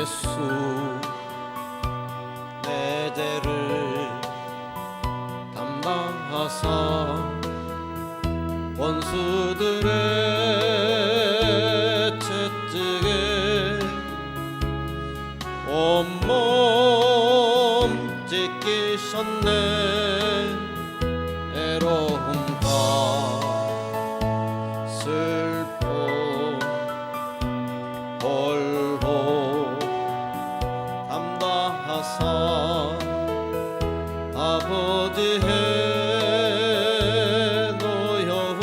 예수 내 죄를 담당하사 원수들의 채찍에 온몸 찢기셨네. 애로움과 슬픔 홀로 담당하사 아버지의 노여움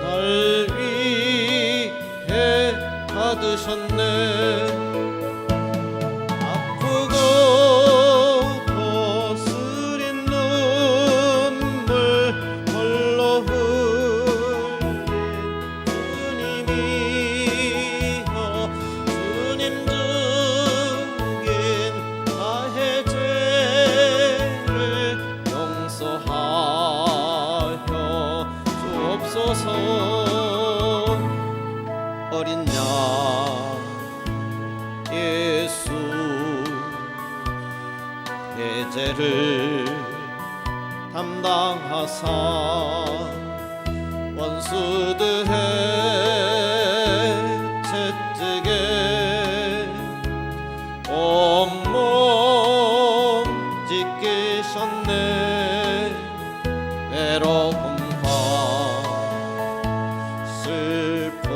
날 위해 받으셨네. 아프고 거스린 눈물 홀로 흘린 주님이여 주님 죽인 나의 죄를 용서하여 주옵소서. 어린 양 예수 내 죄를 담당하사 원수들의 채찍에 온몸 찢기셨네. 외로움과 슬픔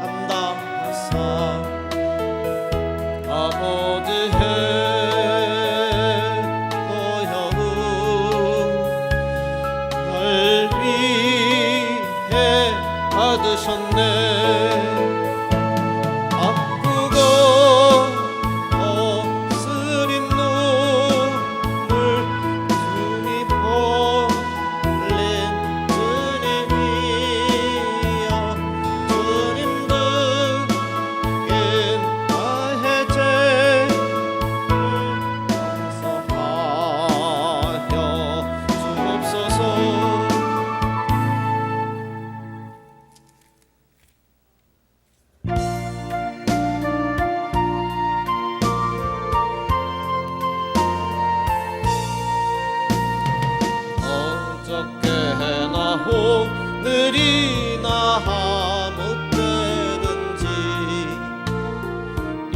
담당하사 아버지의 노여움 날 위해 받으셨네. 아프고 거스린 눈물 주님 흘린 주님이여 주님 죽인 나의 죄를 용서하여 주옵소서. 어저께나 오늘이나 아무 때든지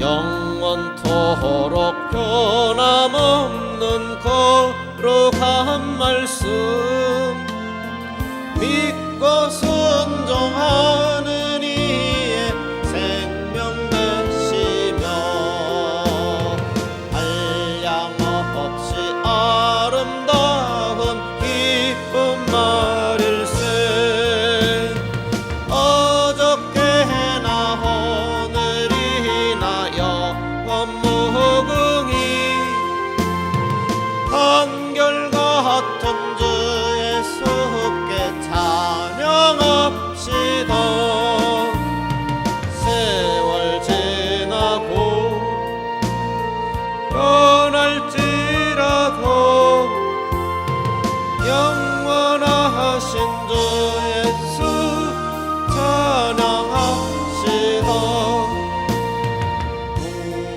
영원토록 변함없는 거룩한 말씀 믿고 순종하는 이의 생명 되시며 한량없이 아름다운 기쁜 말일세. 어저께나 오늘이나 영원 무궁히 한결같은 주 예수께 찬양합시다. 세월 지나고 변할지라도 영원하신 주 예수 찬양합시다.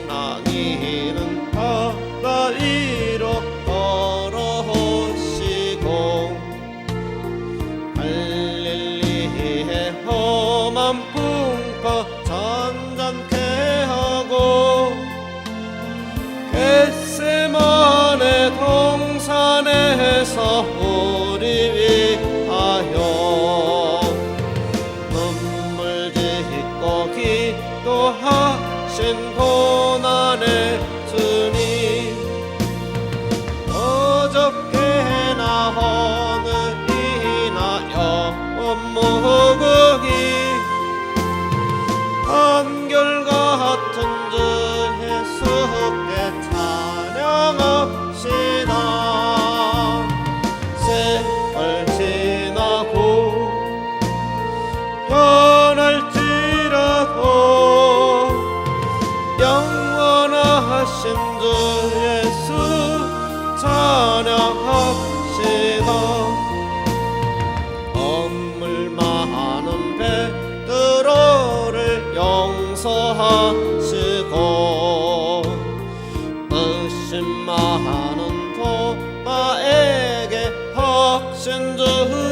풍랑이는 바다 위로 걸어오시고 갈릴리의 험한 풍파 잔잔케 하고 겟세마네 동산에서 우리 위하여 눈물 짓고 기도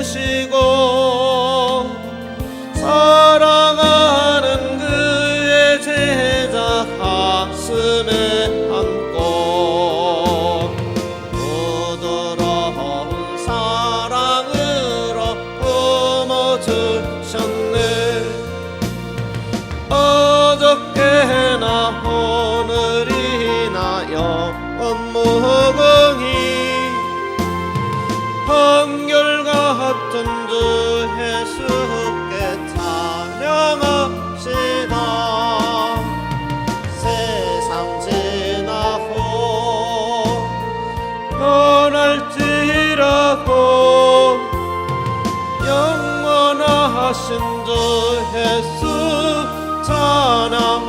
주시고 사랑하는 그의 제자 가슴에 안고 부드러운 사랑으로 품어주셨네. 어저께나 오늘이나 영원무궁히 한결같은 주 예수께 찬양합시다. 세상 지나고 변할지라도 영원하신 주 예수 찬양합시다.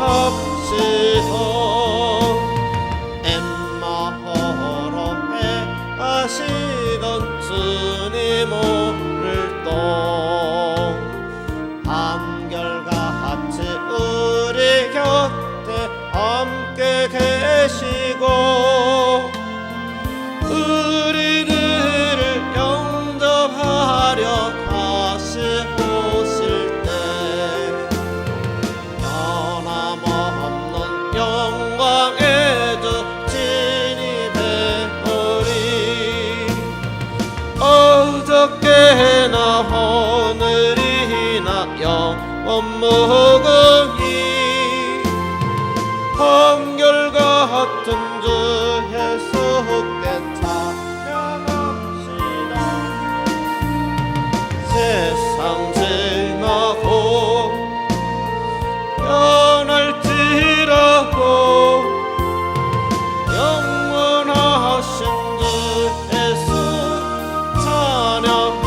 엠마오로 행하시던 주님 오늘 또 한결같이 우리 곁에 함께 계시고 우리들을 영접하려 다시 오실 때 변함없는 영광의 주 진입해오리. 어저께나 오늘이나 영원무궁히 한결같은 주 예수께 찬양합시다. 세상 지나고 변할지라도 영원하신 주 예수 찬양합시다.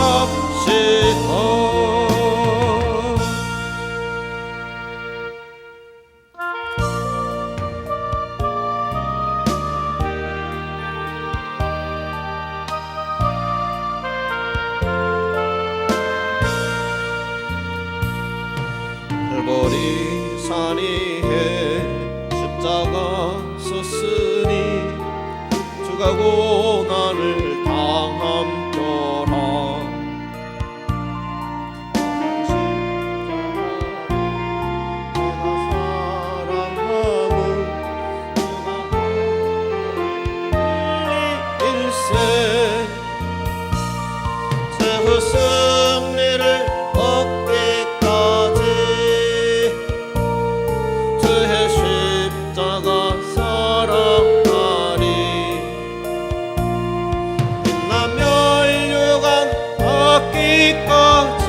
갈보리 산 위에 십자가 섰으니 주가 고난을 당함표라. 내가 사랑함은 일세 최후 승리를 얻기까지 주의 십자가 사랑하리. 빛나며 인류간 닿기까지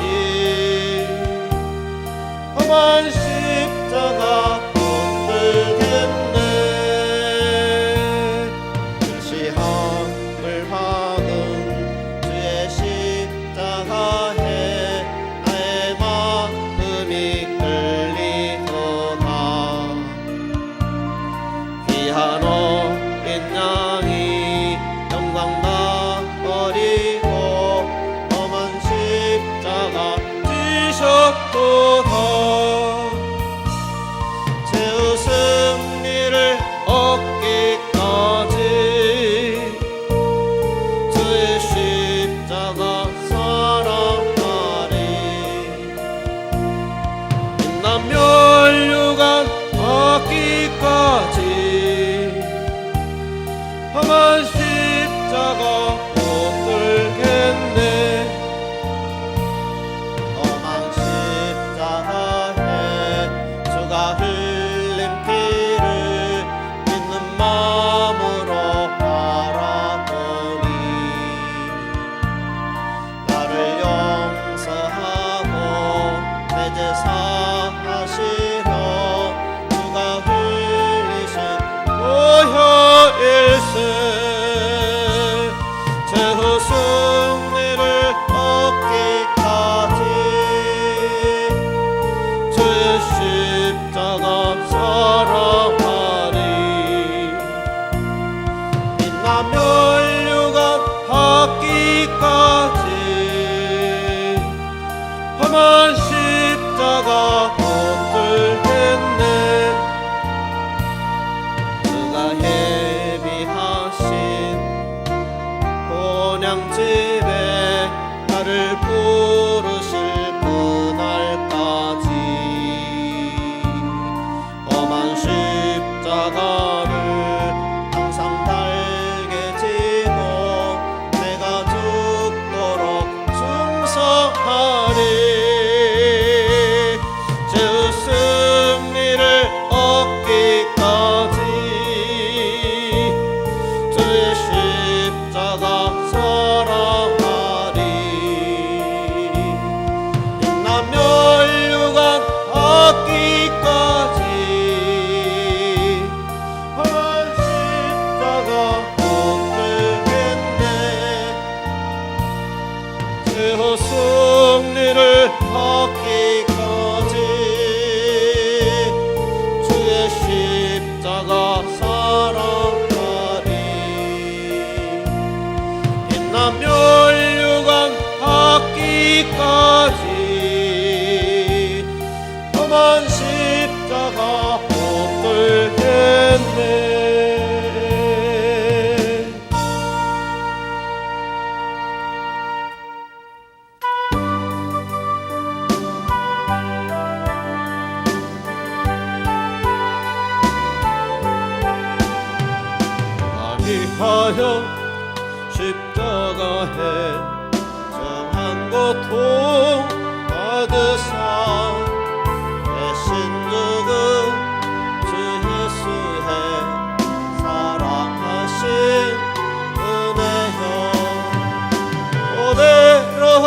험한 십자가 붙들겠네. 불시함을 받은 주의 십자가에 나의 마음이 끌리도다. 귀한 어린 양이 영광 다 버리고 험한 십자가 최후 승리를 얻기까지 주의 십자가 사랑하리. 빛난 멸류관 받기까지 험한 십자가 붙들겠네. 위하여 십자가에 정한 고통 받으사 대신 죽은 주 예수의 사랑하신 은혜여 고대로운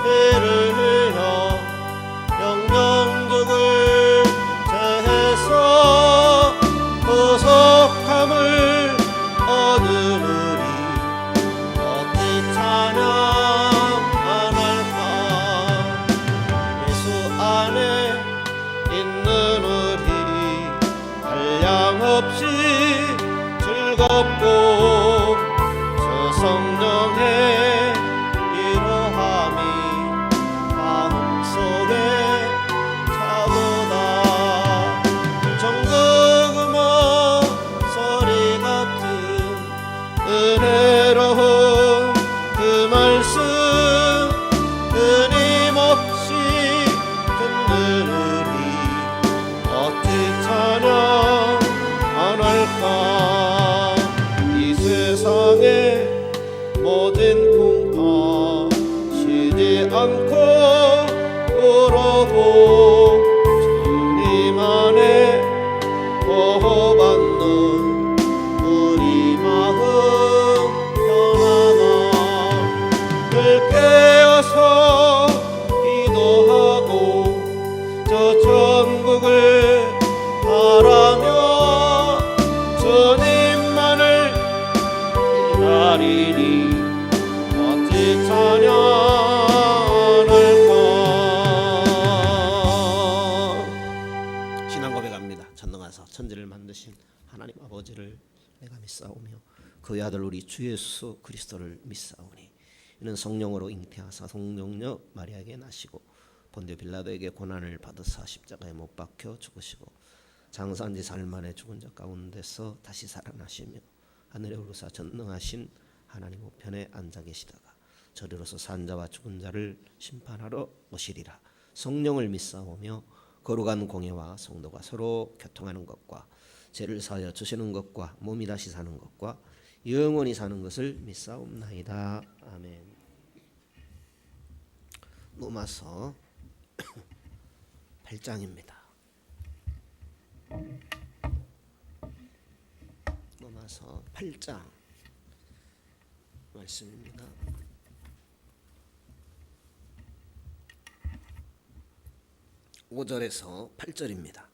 피를 흘려 영영죽을 제해서 구속함을 얻으리. 어찌 찬양 안 할까. 예수 안에 있는 우리 한량없이 즐겁고 저 성령의 이로함이 마음속에 차보다 정금 음악 소리 같은 은혜로운 그 말씀 끊임없이 듣는 우리 어찌 찬양 안 할까. 이 세상의 모든 풍파 쉬지 않고 울어보 주님 안에 보호받는 우리 마음 편안함. 늘 깨어서 기도하고 저 천국을 바라며 주님만을 기다리니 어찌 찬양할까. 신앙 고백합니다. 전능하사 천지를 만드신 하나님 아버지를 내가 믿사오며 그의 아들 우리 주 예수 그리스도를 믿사오니 이는 성령으로 잉태하사 성령녀 마리아에게 나시고 본디오 빌라도에게 고난을 받으사 십자가에 못 박혀 죽으시고 장사한 지 사흘 만에 죽은 자 가운데서 다시 살아나시며 하늘에 오르사 전능하신 하나님 우편에 앉아 계시다가 저리로서 산 자와 죽은 자를 심판하러 오시리라. 성령을 믿사오며 거룩한 공예와 성도가 서로 교통하는 것과 죄를 사하여 주시는 것과 몸이 다시 사는 것과 영원히 사는 것을 믿사옵나이다. 아멘. 로마서 8장입니다. 로마서 8장 말씀입니다. (5절에서) 8절입니다.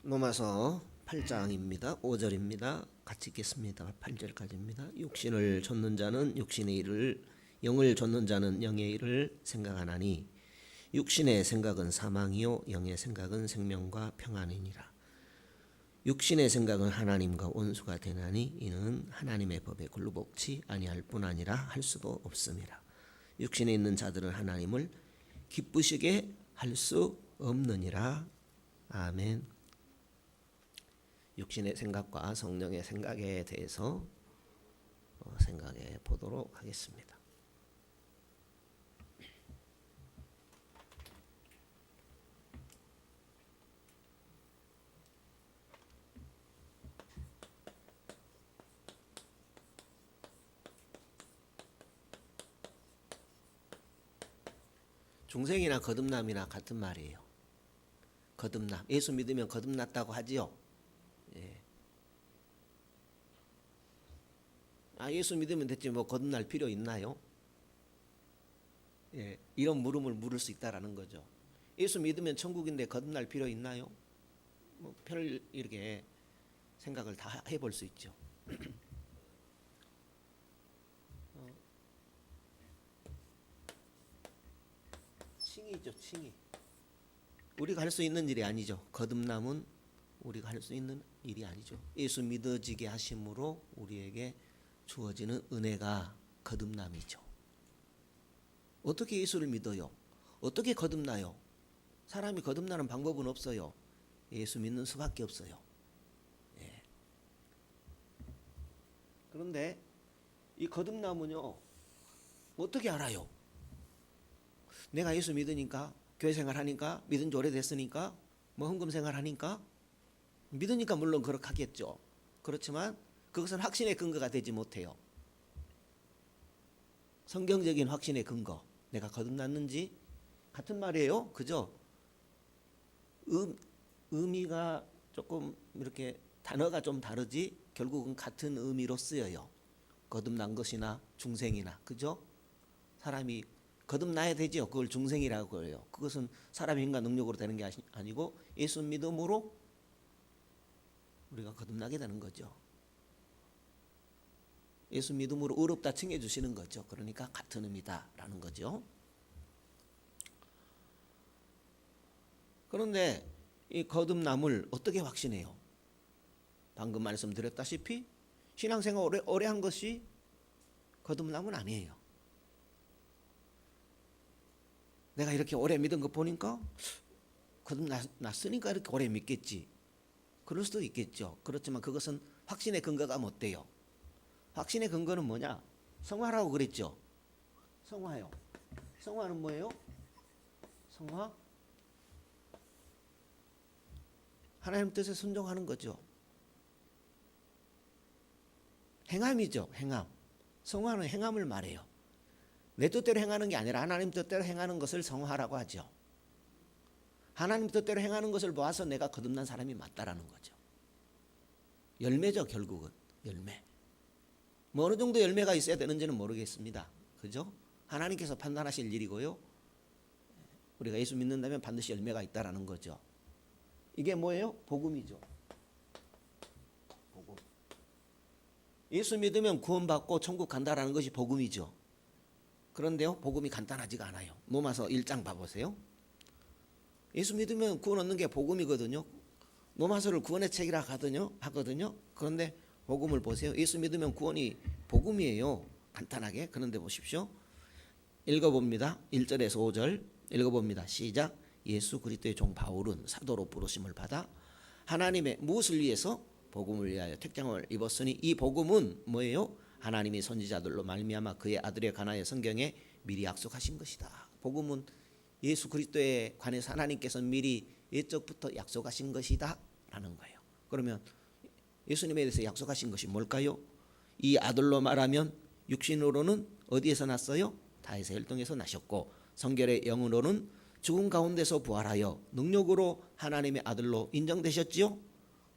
로마서 8장입니다. 5절입니다. 같이 읽겠습니다. 8절까지입니다. 육신을 좇는 자는 육신의 일을, 영을 좇는 자는 영의 일을 생각하나니 육신의 생각은 사망이요 영의 생각은 생명과 평안이니라. 육신의 생각은 하나님과 원수가 되나니 이는 하나님의 법에 굴복치 아니할 뿐 아니라 할 수도 없음이라. 육신에 있는 자들은 하나님을 기쁘시게 할 수 없느니라. 아멘. 육신의 생각과 성령의 생각에 대해서 생각해 보도록 하겠습니다. 중생이나 거듭남이나 같은 말이에요. 거듭남. 예수 믿으면 거듭났다고 하지요. 예. 예수 믿으면 됐지 뭐 거듭날 필요 있나요? 예. 이런 물음을 물을 수 있다라는 거죠. 예수 믿으면 천국인데 거듭날 필요 있나요? 뭐 별 이렇게 생각을 다 해볼 수 있죠. 칭이죠, 칭이. 우리가 할 수 있는 일이 아니죠. 거듭남은 우리가 할 수 있는 일이 아니죠. 예수 믿어지게 하심으로 우리에게 주어지는 은혜가 거듭남이죠. 어떻게 예수를 믿어요? 어떻게 거듭나요? 사람이 거듭나는 방법은 없어요. 예수 믿는 수밖에 없어요. 예. 그런데 이 거듭남은요, 어떻게 알아요? 내가 예수 믿으니까, 교회 생활하니까, 믿은 지 오래됐으니까, 뭐 헌금 생활하니까, 믿으니까 물론 그렇게 하겠죠. 그렇지만 그것은 확신의 근거가 되지 못해요. 성경적인 확신의 근거, 내가 거듭났는지 같은 말이에요. 그죠? 의미가 조금 이렇게 단어가 좀 다르지 결국은 같은 의미로 쓰여요. 거듭난 것이나 중생이나, 그죠? 사람이 거듭나야 되죠. 그걸 중생이라고 해요. 그것은 사람의 힘과 능력으로 되는 게 아니고 예수 믿음으로 우리가 거듭나게 되는 거죠. 예수 믿음으로 의롭다 칭해 주시는 거죠. 그러니까 같은 의미다라는 거죠. 그런데 이 거듭남을 어떻게 확신해요? 방금 말씀드렸다시피 신앙생활 오래 한 것이 거듭남은 아니에요. 내가 이렇게 오래 믿은 거 보니까 거듭났으니까 이렇게 오래 믿겠지. 그럴 수도 있겠죠. 그렇지만 그것은 확신의 근거가 못 돼요. 확신의 근거는 뭐냐? 성화라고 그랬죠. 성화요. 성화는 뭐예요? 성화? 하나님 뜻에 순종하는 거죠. 행함이죠. 행함. 성화는 행함을 말해요. 내 뜻대로 행하는 게 아니라 하나님 뜻대로 행하는 것을 성화라고 하죠. 하나님 뜻대로 행하는 것을 보아서 내가 거듭난 사람이 맞다라는 거죠. 열매죠. 결국은 열매. 뭐 어느 정도 열매가 있어야 되는지는 모르겠습니다. 그죠? 하나님께서 판단하실 일이고요. 우리가 예수 믿는다면 반드시 열매가 있다라는 거죠. 이게 뭐예요? 복음이죠. 복음. 예수 믿으면 구원받고 천국 간다라는 것이 복음이죠. 그런데요, 복음이 간단하지가 않아요. 로마서 1장 봐보세요. 예수 믿으면 구원 얻는 게 복음이거든요. 로마서를 구원의 책이라 하거든요. 그런데 복음을 보세요. 예수 믿으면 구원이 복음이에요. 간단하게. 그런데 보십시오. 읽어봅니다. 1절에서 5절 읽어봅니다. 시작. 예수 그리스도의 종 바울은 사도로 부르심을 받아 하나님의 무엇을 위해서? 복음을 위하여 택장을 입었으니 이 복음은 뭐예요? 하나님이 선지자들로 말미암아 그의 아들에 관하여 성경에 미리 약속하신 것이다. 복음은 예수 그리스도에 관해서 하나님께서 미리 예적부터 약속하신 것이다 라는 거예요. 그러면 예수님에 대해서 약속하신 것이 뭘까요? 이 아들로 말하면 육신으로는 어디에서 났어요? 다윗의 혈통에서 나셨고 성결의 영으로는 죽은 가운데서 부활하여 능력으로 하나님의 아들로 인정되셨지요.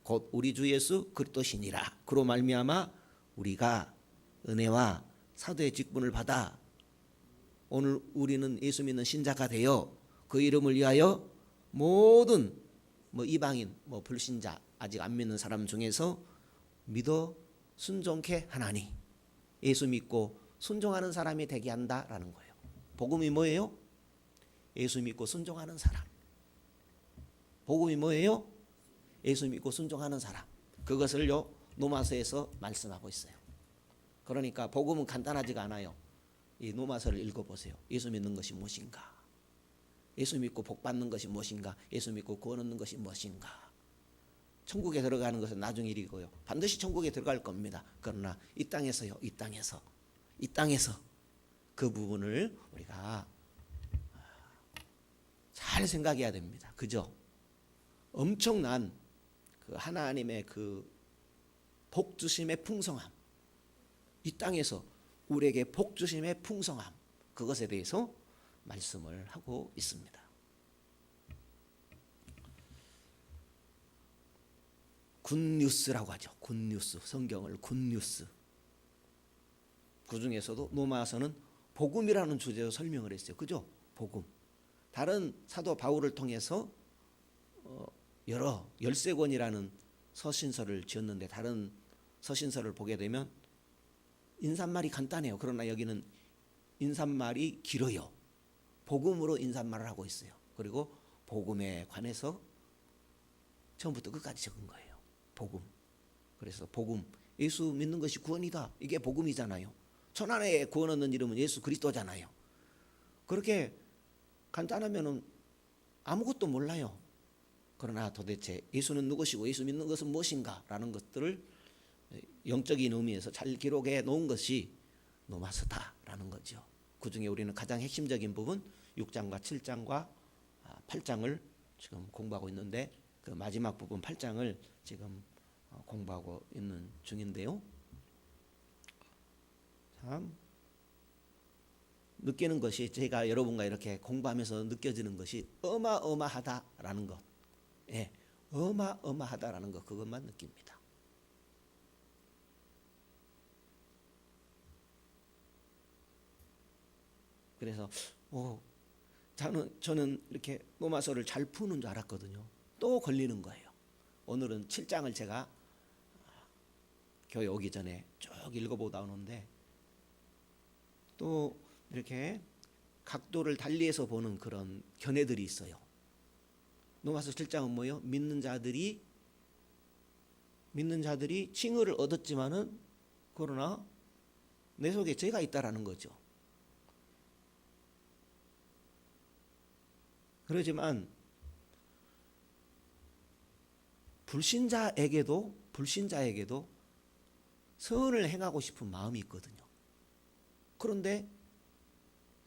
곧 우리 주 예수 그리스도시니라. 그로 말미암아 우리가 은혜와 사도의 직분을 받아 오늘 우리는 예수 믿는 신자가 되어 그 이름을 위하여 모든 이방인 불신자 아직 안 믿는 사람 중에서 믿어 순종케 하나니 예수 믿고 순종하는 사람이 되게 한다라는 거예요. 복음이 뭐예요? 예수 믿고 순종하는 사람. 복음이 뭐예요? 예수 믿고 순종하는 사람. 그것을요 로마서에서 말씀하고 있어요. 그러니까 복음은 간단하지가 않아요. 이 로마서를 읽어보세요. 예수 믿는 것이 무엇인가? 예수 믿고 복 받는 것이 무엇인가? 예수 믿고 구원 얻는 것이 무엇인가? 천국에 들어가는 것은 나중 일이고요. 반드시 천국에 들어갈 겁니다. 그러나 이 땅에서요. 이 땅에서 그 부분을 우리가 잘 생각해야 됩니다. 그죠? 엄청난 그 하나님의 그 복 주심의 풍성함, 이 땅에서 우리에게 복 주심의 풍성함, 그것에 대해서 말씀을 하고 있습니다. 굿뉴스라고 하죠. 굿뉴스. 성경을 굿뉴스. 그 중에서도 로마서는 복음이라는 주제로 설명을 했어요. 그죠? 복음. 다른 사도 바울을 통해서 여러 13권이라는 서신서를 지었는데 다른 서신서를 보게 되면 인사말이 간단해요. 그러나 여기는 인사말이 길어요. 복음으로 인사말을 하고 있어요. 그리고 복음에 관해서 처음부터 끝까지 적은 거예요. 복음. 그래서 복음, 예수 믿는 것이 구원이다. 이게 복음이잖아요. 천하에 구원 얻는 이름은 예수 그리스도잖아요. 그렇게 간단하면은 아무것도 몰라요. 그러나 도대체 예수는 누구시고 예수 믿는 것은 무엇인가라는 것들을 영적인 의미에서 잘 기록해 놓은 것이 노마서다라는 거죠. 그중에 우리는 가장 핵심적인 부분 6장과 7장과 8장을 지금 공부하고 있는데 그 마지막 부분 8장을 지금 공부하고 있는 중인데요. 참 느끼는 것이, 제가 여러분과 이렇게 공부하면서 느껴지는 것이 어마어마하다라는 것, 예, 어마어마하다라는 것, 그것만 느낍니다. 그래서 저는 이렇게 로마서를 잘 푸는 줄 알았거든요. 또 걸리는 거예요. 오늘은 7장을 제가 교회 오기 전에 쭉 읽어보다 오는데 또 이렇게 각도를 달리해서 보는 그런 견해들이 있어요. 로마서 7장은 뭐예요? 믿는 자들이 칭의를 얻었지만은 그러나 내 속에 죄가 있다라는 거죠. 그러지만 불신자에게도 선을 행하고 싶은 마음이 있거든요. 그런데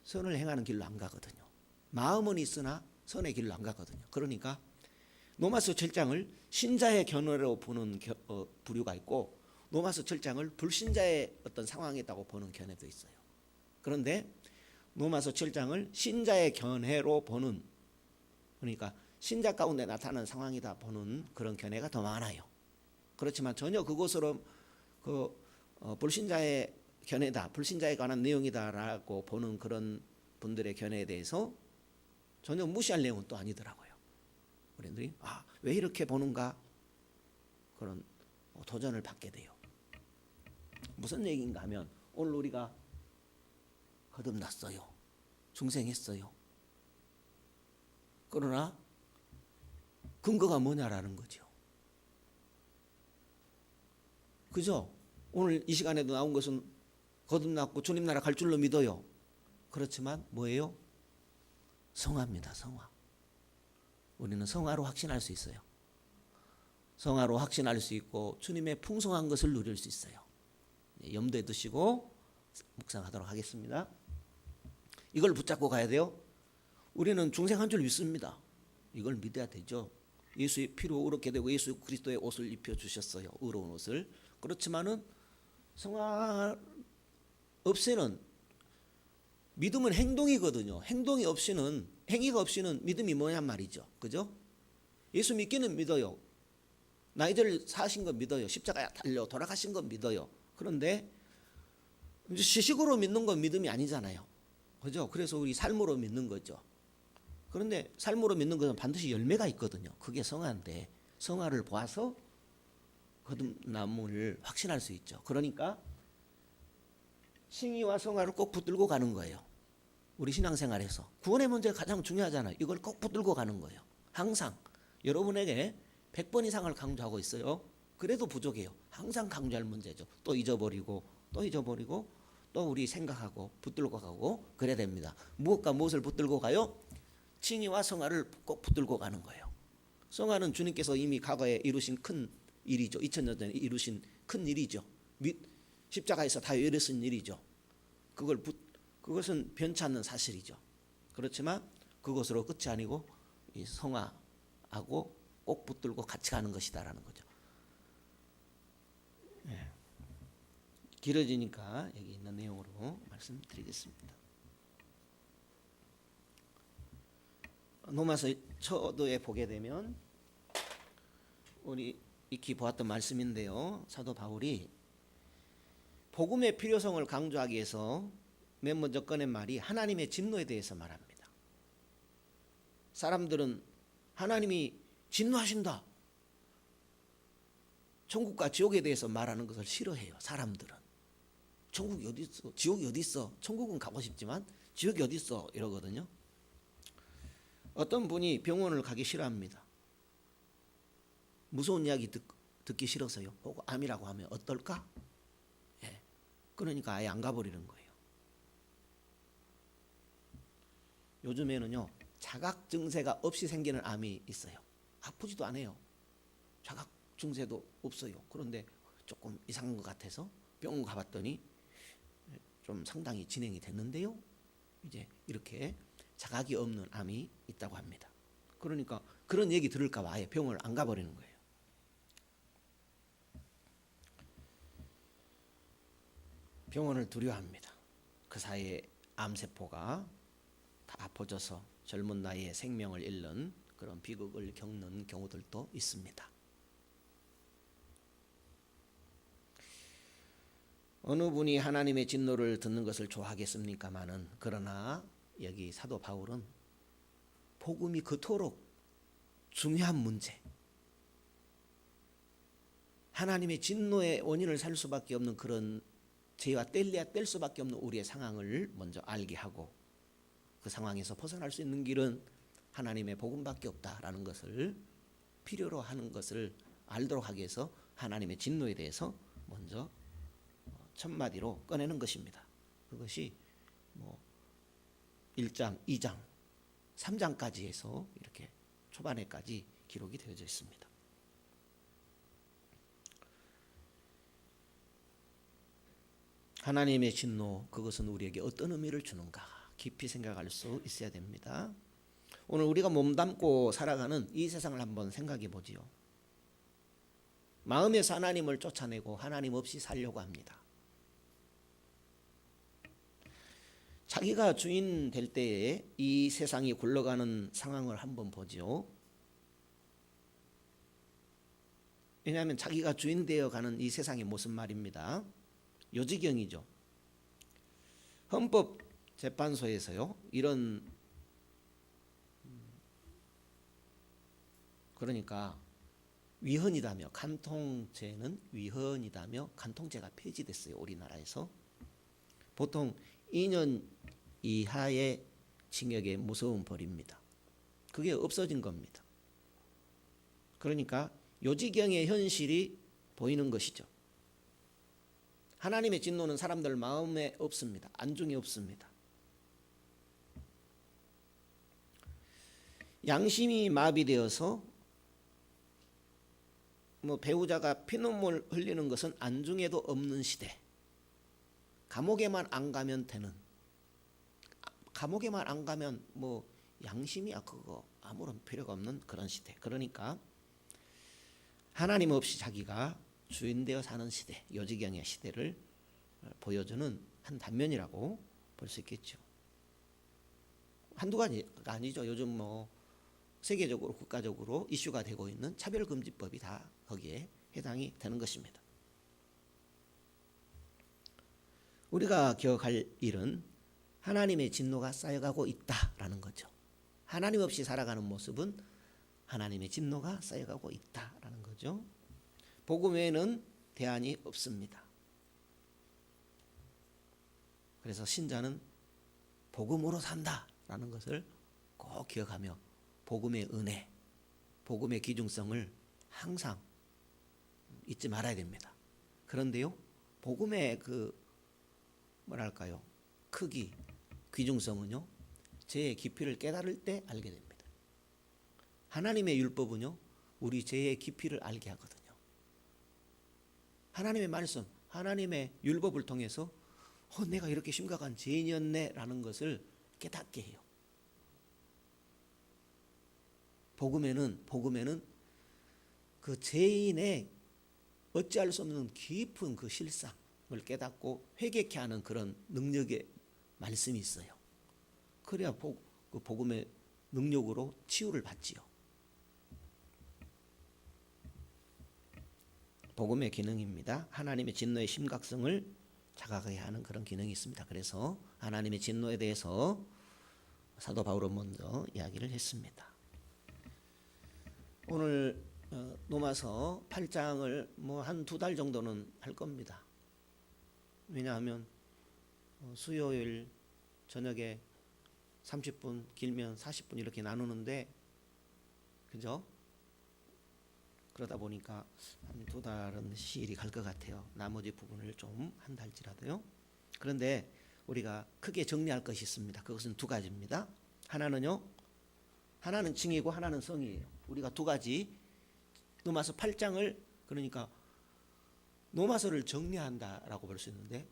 선을 행하는 길로 안 가거든요. 마음은 있으나 선의 길로 안 가거든요. 그러니까 로마서 7장을 신자의 견해로 보는 부류가 있고 로마서 7장을 불신자의 어떤 상황이 있다고 보는 견해도 있어요. 그런데 로마서 7장을 신자의 견해로 보는, 그러니까 신자 가운데 나타나는 상황이다 보는 그런 견해가 더 많아요. 그렇지만 전혀 그것으로 불신자의 견해다, 불신자에 관한 내용이다라고 보는 그런 분들의 견해에 대해서 전혀 무시할 내용은 또 아니더라고요. 우리들이 왜 이렇게 보는가 그런 도전을 받게 돼요. 무슨 얘기인가 하면 오늘 우리가 거듭났어요. 중생했어요. 그러나 근거가 뭐냐라는 거죠. 그죠? 오늘 이 시간에도 나온 것은 거듭났고 주님 나라 갈 줄로 믿어요. 그렇지만 뭐예요? 성화입니다. 성화. 우리는 성화로 확신할 수 있어요. 성화로 확신할 수 있고 주님의 풍성한 것을 누릴 수 있어요. 염두에 두시고 묵상하도록 하겠습니다. 이걸 붙잡고 가야 돼요. 우리는 중생한 줄 믿습니다. 이걸 믿어야 되죠. 예수의 피로 의롭게 되고 예수 그리스도의 옷을 입혀주셨어요. 의로운 옷을. 그렇지만은 성화 없이는, 믿음은 행동이거든요. 행동이 없이는, 행위가 없이는 믿음이 뭐냔 말이죠. 그죠? 예수 믿기는 믿어요. 나이들 사신 건 믿어요. 십자가에 달려 돌아가신 건 믿어요. 그런데 지식으로 믿는 건 믿음이 아니잖아요. 그죠? 그래서 우리 삶으로 믿는 거죠. 그런데 삶으로 믿는 것은 반드시 열매가 있거든요. 그게 성화인데 성화를 보아서 거듭남을 확신할 수 있죠. 그러니까 칭의와 성화를 꼭 붙들고 가는 거예요. 우리 신앙생활에서 구원의 문제가 가장 중요하잖아요. 이걸 꼭 붙들고 가는 거예요. 항상 여러분에게 100번 이상을 강조하고 있어요. 그래도 부족해요. 항상 강조할 문제죠. 또 잊어버리고 또 우리 생각하고 붙들고 가고 그래야 됩니다. 무엇과 무엇을 붙들고 가요? 칭의와 성화를 꼭 붙들고 가는 거예요. 성화는 주님께서 이미 과거에 이루신 큰 일이죠. 2000년 전에 이루신 큰 일이죠. 십자가에서 다 이루신 일이죠. 그것은 변치 않는 사실이죠. 그렇지만 그것으로 끝이 아니고 이 성화하고 꼭 붙들고 같이 가는 것이다라는 거죠. 네. 길어지니까 여기 있는 내용으로 말씀드리겠습니다. 로마서 초도에 보게 되면 우리 익히 보았던 말씀인데요. 사도 바울이 복음의 필요성을 강조하기 위해서 맨 먼저 꺼낸 말이 하나님의 진노에 대해서 말합니다. 사람들은 하나님이 진노하신다, 천국과 지옥에 대해서 말하는 것을 싫어해요. 사람들은 천국이 어디 있어? 지옥이 어디 있어? 천국은 가고 싶지만 지옥이 어디 있어? 이러거든요. 어떤 분이 병원을 가기 싫어합니다. 무서운 이야기 듣기 싫어서요. 보고 암이라고 하면 어떨까? 예. 그러니까 아예 안 가버리는 거예요. 요즘에는요, 자각 증세가 없이 생기는 암이 있어요. 아프지도 않아요. 자각 증세도 없어요. 그런데 조금 이상한 것 같아서 병원 가봤더니 좀 상당히 진행이 됐는데요. 이제 이렇게 자각이 없는 암이 있다고 합니다. 그러니까 그런 얘기 들을까 봐 아예 병원을 안 가버리는 거예요. 병원을 두려워합니다. 그 사이에 암세포가 다 퍼져서 젊은 나이에 생명을 잃는 그런 비극을 겪는 경우들도 있습니다. 어느 분이 하나님의 진노를 듣는 것을 좋아하겠습니까마는, 그러나 여기 사도 바울은 복음이 그토록 중요한 문제, 하나님의 진노의 원인을 살 수밖에 없는 그런 죄와 뗄래야 뗄 수밖에 없는 우리의 상황을 먼저 알게 하고, 그 상황에서 벗어날 수 있는 길은 하나님의 복음밖에 없다라는 것을 필요로 하는 것을 알도록 하기 위해서 하나님의 진노에 대해서 먼저 첫마디로 꺼내는 것입니다. 그것이 1장, 2장, 3장까지 해서 이렇게 초반에까지 기록이 되어져 있습니다. 하나님의 진노, 그것은 우리에게 어떤 의미를 주는가 깊이 생각할 수 있어야 됩니다. 오늘 우리가 몸담고 살아가는 이 세상을 한번 생각해 보지요. 마음에서 하나님을 쫓아내고 하나님 없이 살려고 합니다. 자기가 주인 될 때에 이 세상이 굴러가는 상황을 한번 보죠. 왜냐하면 자기가 주인 되어 가는 이 세상이 무슨 말입니다. 요지경이죠. 헌법재판소에서요, 이런, 그러니까 위헌이다며, 간통죄는 위헌이다며 간통죄가 폐지됐어요. 우리나라에서 보통 2년 이하의 징역의 무서운 벌입니다. 그게 없어진 겁니다. 그러니까 요지경의 현실이 보이는 것이죠. 하나님의 진노는 사람들 마음에 없습니다. 안중에 없습니다. 양심이 마비되어서 배우자가 피눈물 흘리는 것은 안중에도 없는 시대. 감옥에만 안 가면 되는, 감옥에만 안 가면 양심이야 그거 아무런 필요가 없는 그런 시대. 그러니까 하나님 없이 자기가 주인 되어 사는 시대, 요지경의 시대를 보여주는 한 단면이라고 볼 수 있겠죠. 한두 가지가 아니죠. 요즘 세계적으로 국가적으로 이슈가 되고 있는 차별금지법이 다 거기에 해당이 되는 것입니다. 우리가 기억할 일은 하나님의 진노가 쌓여가고 있다라는 거죠. 하나님 없이 살아가는 모습은 하나님의 진노가 쌓여가고 있다라는 거죠. 복음 외에는 대안이 없습니다. 그래서 신자는 복음으로 산다라는 것을 꼭 기억하며 복음의 은혜, 복음의 귀중성을 항상 잊지 말아야 됩니다. 그런데요, 복음의 크기, 귀중성은요, 죄의 깊이를 깨달을 때 알게 됩니다. 하나님의 율법은요, 우리 죄의 깊이를 알게 하거든요. 하나님의 말씀, 하나님의 율법을 통해서 내가 이렇게 심각한 죄인이었네 라는 것을 깨닫게 해요. 복음에는 그 죄인의 어찌할 수 없는 깊은 그 실상을 깨닫고 회개케 하는 그런 능력의 말씀이 있어요. 그래야 그 복음의 능력으로 치유를 받지요. 복음의 기능입니다. 하나님의 진노의 심각성을 자각하게 하는 그런 기능이 있습니다. 그래서 하나님의 진노에 대해서 사도 바울은 먼저 이야기를 했습니다. 오늘 로마서 8장을 한 2달 정도는 할 겁니다. 왜냐하면 수요일 저녁에 30분, 길면 40분 이렇게 나누는데, 그죠? 그러다 보니까 한 2달은 시일이 갈 것 같아요. 나머지 부분을 좀 한달지라도요. 그런데 우리가 크게 정리할 것이 있습니다. 그것은 2가지입니다. 하나는 칭이고 하나는 성이에요. 우리가 2가지 로마서 8장을 그러니까 로마서를 정리한다라고 볼 수 있는데,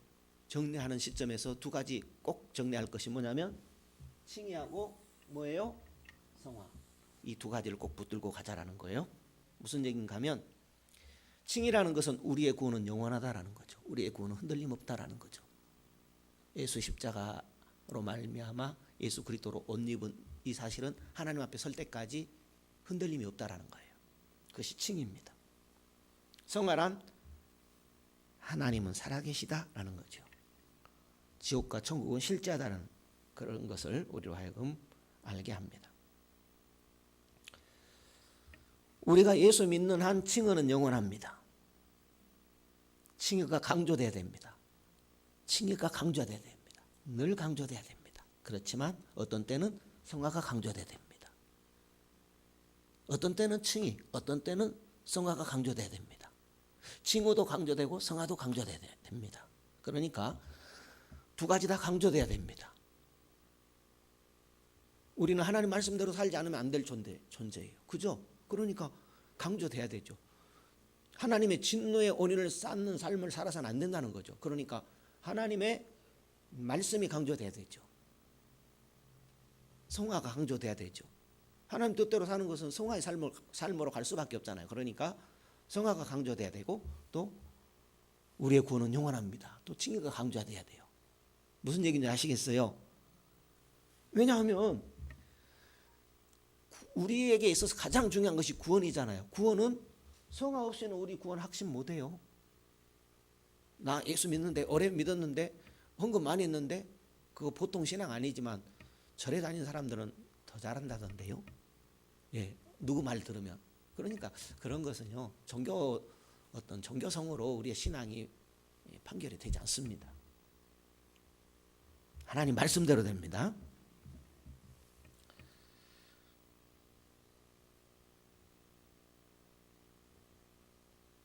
정리하는 시점에서 2가지 꼭 정리할 것이 뭐냐면 칭의하고 뭐예요? 성화. 이 2가지를 꼭 붙들고 가자라는 거예요. 무슨 얘기인가 하면 칭의라는 것은 우리의 구원은 영원하다라는 거죠. 우리의 구원은 흔들림 없다라는 거죠. 예수 십자가로 말미암아 예수 그리스도로 옷 입은 이 사실은 하나님 앞에 설 때까지 흔들림이 없다라는 거예요. 그것이 칭의입니다. 성화란 하나님은 살아계시다라는 거죠. 지옥과 천국은 실제하다는 그런 것을 우리로 하여금 알게 합니다. 우리가 예수 믿는 한 칭의는 영원합니다. 칭의가 강조돼야 됩니다. 칭의가 강조돼야 됩니다. 늘 강조돼야 됩니다. 그렇지만 어떤 때는 성화가 강조돼야 됩니다. 어떤 때는 칭의, 어떤 때는 성화가 강조돼야 됩니다. 칭의도 강조되고 성화도 강조돼야 됩니다. 그러니까 2가지 다 강조돼야 됩니다. 우리는 하나님 말씀대로 살지 않으면 안 될 존재예요. 그죠? 그러니까 강조돼야 되죠. 하나님의 진노의 원인을 쌓는 삶을 살아서는 안 된다는 거죠. 그러니까 하나님의 말씀이 강조돼야 되죠. 성화가 강조돼야 되죠. 하나님 뜻대로 사는 것은 성화의 삶으로 갈 수밖에 없잖아요. 그러니까 성화가 강조돼야 되고, 또 우리의 구원은 영원합니다. 또 칭의가 강조돼야 돼요. 무슨 얘기인지 아시겠어요? 왜냐하면 우리에게 있어서 가장 중요한 것이 구원이잖아요. 구원은 성화 없이는 우리 구원 확신 못해요. 나 예수 믿는데, 오래 믿었는데, 헌금 많이 했는데, 그거 보통 신앙 아니지만 절에 다니는 사람들은 더 잘한다던데요. 예, 누구 말 들으면. 그러니까 그런 것은요, 어떤 종교성으로 우리의 신앙이 판결이 되지 않습니다. 하나님 말씀대로 됩니다.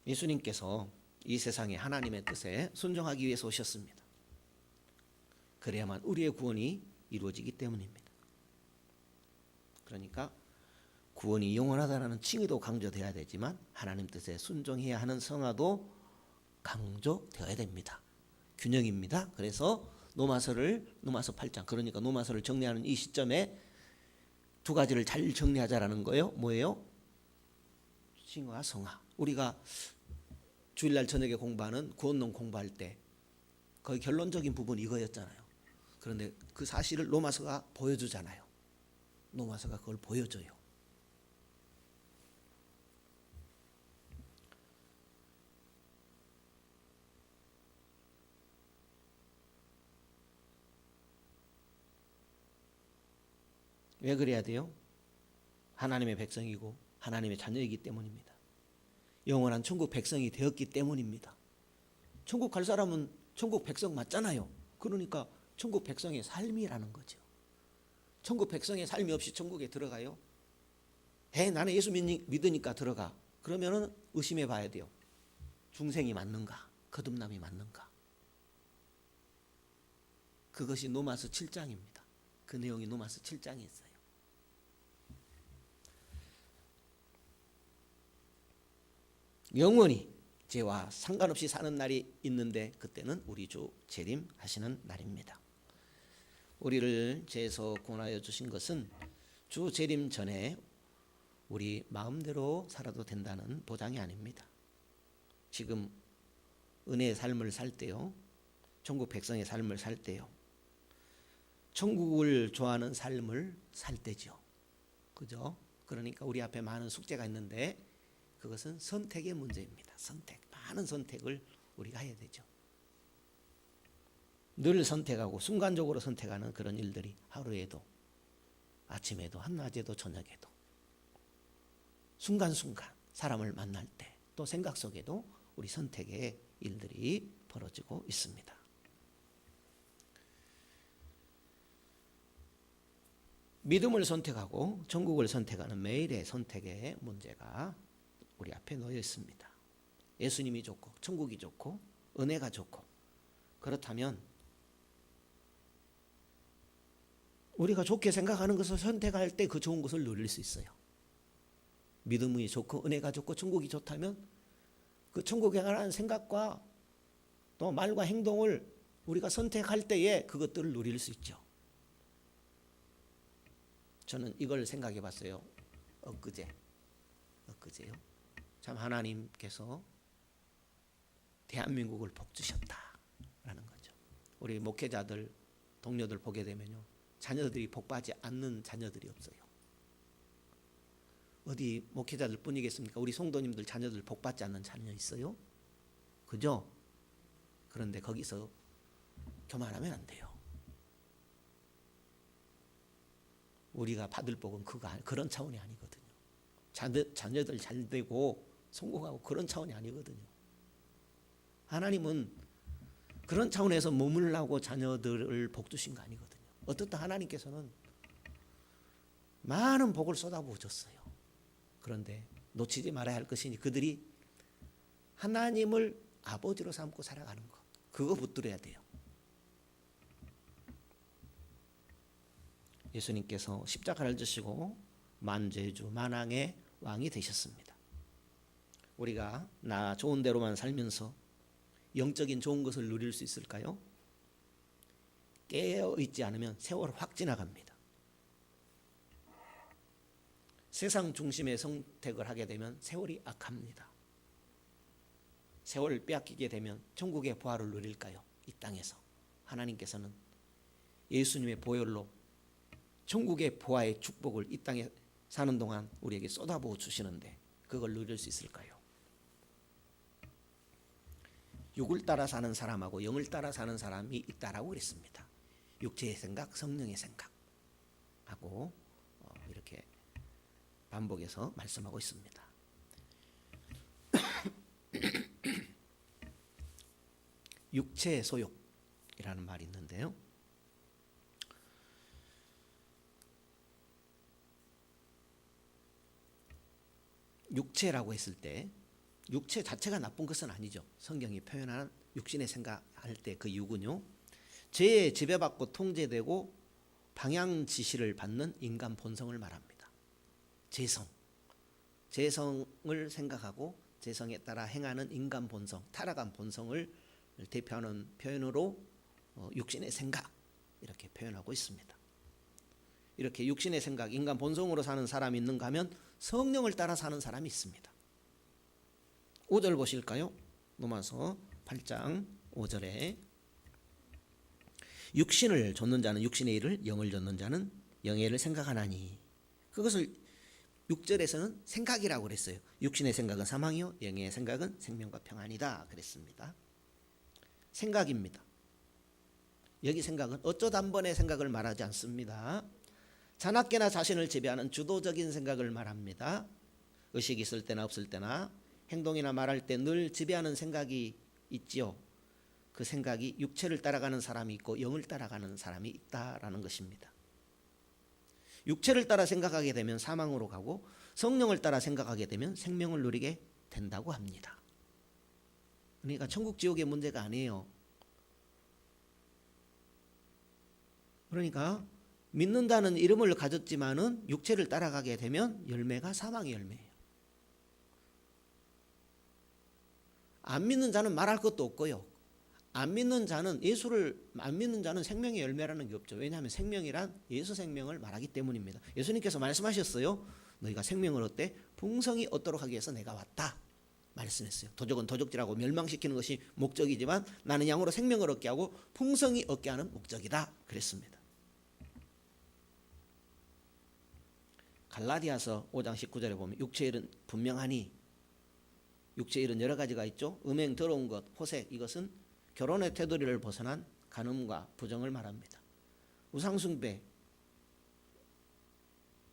예수님께서 이 세상에 하나님의 뜻에 순종하기 위해서 오셨습니다. 그래야만 우리의 구원이 이루어지기 때문입니다. 그러니까 구원이 영원하다는 칭의도 강조되어야 되지만 하나님 뜻에 순종해야 하는 성화도 강조되어야 됩니다. 균형입니다. 그래서 로마서 8장, 그러니까 로마서를 정리하는 이 시점에 2가지를 잘 정리하자라는 거예요. 뭐예요? 칭의와 성화. 우리가 주일날 저녁에 공부하는 구원론 공부할 때 거의 결론적인 부분이 이거였잖아요. 그런데 그 사실을 로마서가 보여주잖아요. 로마서가 그걸 보여줘요. 왜 그래야 돼요? 하나님의 백성이고 하나님의 자녀이기 때문입니다. 영원한 천국 백성이 되었기 때문입니다. 천국 갈 사람은 천국 백성 맞잖아요. 그러니까 천국 백성의 삶이라는 거죠. 천국 백성의 삶이 없이 천국에 들어가요? 나는 예수 믿으니까 들어가. 그러면은 의심해 봐야 돼요. 중생이 맞는가? 거듭남이 맞는가? 그것이 로마서 7장입니다. 그 내용이 로마서 7장에 있어요. 영원히 죄와 상관없이 사는 날이 있는데 그때는 우리 주 재림하시는 날입니다. 우리를 죄에서 구원하여 주신 것은 주 재림 전에 우리 마음대로 살아도 된다는 보장이 아닙니다. 지금 은혜의 삶을 살 때요, 천국 백성의 삶을 살 때요, 천국을 좋아하는 삶을 살 때죠. 그죠? 그러니까 우리 앞에 많은 숙제가 있는데 그것은 선택의 문제입니다. 많은 선택을 우리가 해야 되죠. 늘 선택하고 순간적으로 선택하는 그런 일들이 하루에도, 아침에도, 한낮에도, 저녁에도, 순간순간 사람을 만날 때, 또 생각 속에도 우리 선택의 일들이 벌어지고 있습니다. 믿음을 선택하고 천국을 선택하는 매일의 선택의 문제가 우리 앞에 놓여 있습니다. 예수님이 좋고 천국이 좋고 은혜가 좋고, 그렇다면 우리가 좋게 생각하는 것을 선택할 때 그 좋은 것을 누릴 수 있어요. 믿음이 좋고 은혜가 좋고 천국이 좋다면 그 천국에 관한 생각과 또 말과 행동을 우리가 선택할 때에 그것들을 누릴 수 있죠. 저는 이걸 생각해 봤어요. 엊그제요. 참 하나님께서 대한민국을 복 주셨다라는 거죠. 우리 목회자들, 동료들 보게 되면요, 자녀들이 복받지 않는 자녀들이 없어요. 어디 목회자들 뿐이겠습니까? 우리 성도님들 자녀들 복받지 않는 자녀 있어요? 그죠? 그런데 거기서 교만하면 안 돼요. 우리가 받을 복은 그런 차원이 아니거든요. 자녀들 잘 되고 성공하고 그런 차원이 아니거든요. 하나님은 그런 차원에서 머물라고 자녀들을 복 주신 거 아니거든요. 어떻든 하나님께서는 많은 복을 쏟아부어 줬어요. 그런데 놓치지 말아야 할 것이니 그들이 하나님을 아버지로 삼고 살아가는 것, 그거 붙들어야 돼요. 예수님께서 십자가를 지시고 만죄주 만왕의 왕이 되셨습니다. 우리가 나 좋은 대로만 살면서 영적인 좋은 것을 누릴 수 있을까요? 깨어있지 않으면 세월 확 지나갑니다. 세상 중심의 선택을 하게 되면 세월이 악합니다. 세월을 빼앗기게 되면 천국의 보화를 누릴까요? 이 땅에서 하나님께서는 예수님의 보혈로 천국의 보화의 축복을 이 땅에 사는 동안 우리에게 쏟아부어 주시는데 그걸 누릴 수 있을까요? 육을 따라 사는 사람하고 영을 따라 사는 사람이 있다라고 그랬습니다. 육체의 생각, 성령의 생각하고 이렇게 반복해서 말씀하고 있습니다. 육체의 소욕이라는 말이 있는데요, 육체라고 했을 때 육체 자체가 나쁜 것은 아니죠. 성경이 표현하는 육신의 생각할 때 그 육은요, 죄에 지배받고 통제되고 방향 지시를 받는 인간 본성을 말합니다. 재성을 생각하고 재성에 따라 행하는 인간 본성, 타락한 본성을 대표하는 표현으로 육신의 생각 이렇게 표현하고 있습니다. 이렇게 육신의 생각, 인간 본성으로 사는 사람이 있는가 하면 성령을 따라 사는 사람이 있습니다. 5절 보실까요? 로마서 8장 5절에 육신을 좇는 자는 육신의 일을, 영을 좇는 자는 영의 일을 생각하나니, 그것을 6절에서는 생각이라고 그랬어요. 육신의 생각은 사망이요 영의 생각은 생명과 평안이다 그랬습니다. 생각입니다. 여기 생각은 어쩌다 한 번의 생각을 말하지 않습니다. 자나깨나 자신을 지배하는 주도적인 생각을 말합니다. 의식이 있을 때나 없을 때나 행동이나 말할 때 늘 지배하는 생각이 있지요. 그 생각이 육체를 따라가는 사람이 있고 영을 따라가는 사람이 있다라는 것입니다. 육체를 따라 생각하게 되면 사망으로 가고 성령을 따라 생각하게 되면 생명을 누리게 된다고 합니다. 그러니까 천국 지옥의 문제가 아니에요. 그러니까 믿는다는 이름을 가졌지만은 육체를 따라가게 되면 열매가 사망의 열매예요. 안 믿는 자는 말할 것도 없고요. 안 믿는 자는 예수를 안 믿는 자는 생명의 열매라는 게 없죠. 왜냐하면 생명이란 예수 생명을 말하기 때문입니다. 예수님께서 말씀하셨어요. 너희가 생명을 얻되 풍성히 얻도록 하기 위해서 내가 왔다 말씀했어요. 도적은 도적질하고 멸망시키는 것이 목적이지만 나는 양으로 생명을 얻게 하고 풍성히 얻게 하는 목적이다 그랬습니다. 갈라디아서 5장 19절에 보면 육체의 일은 분명하니, 육체의 일은 여러 가지가 있죠. 음행, 더러운 것, 호색, 이것은 결혼의 테두리를 벗어난 간음과 부정을 말합니다. 우상숭배,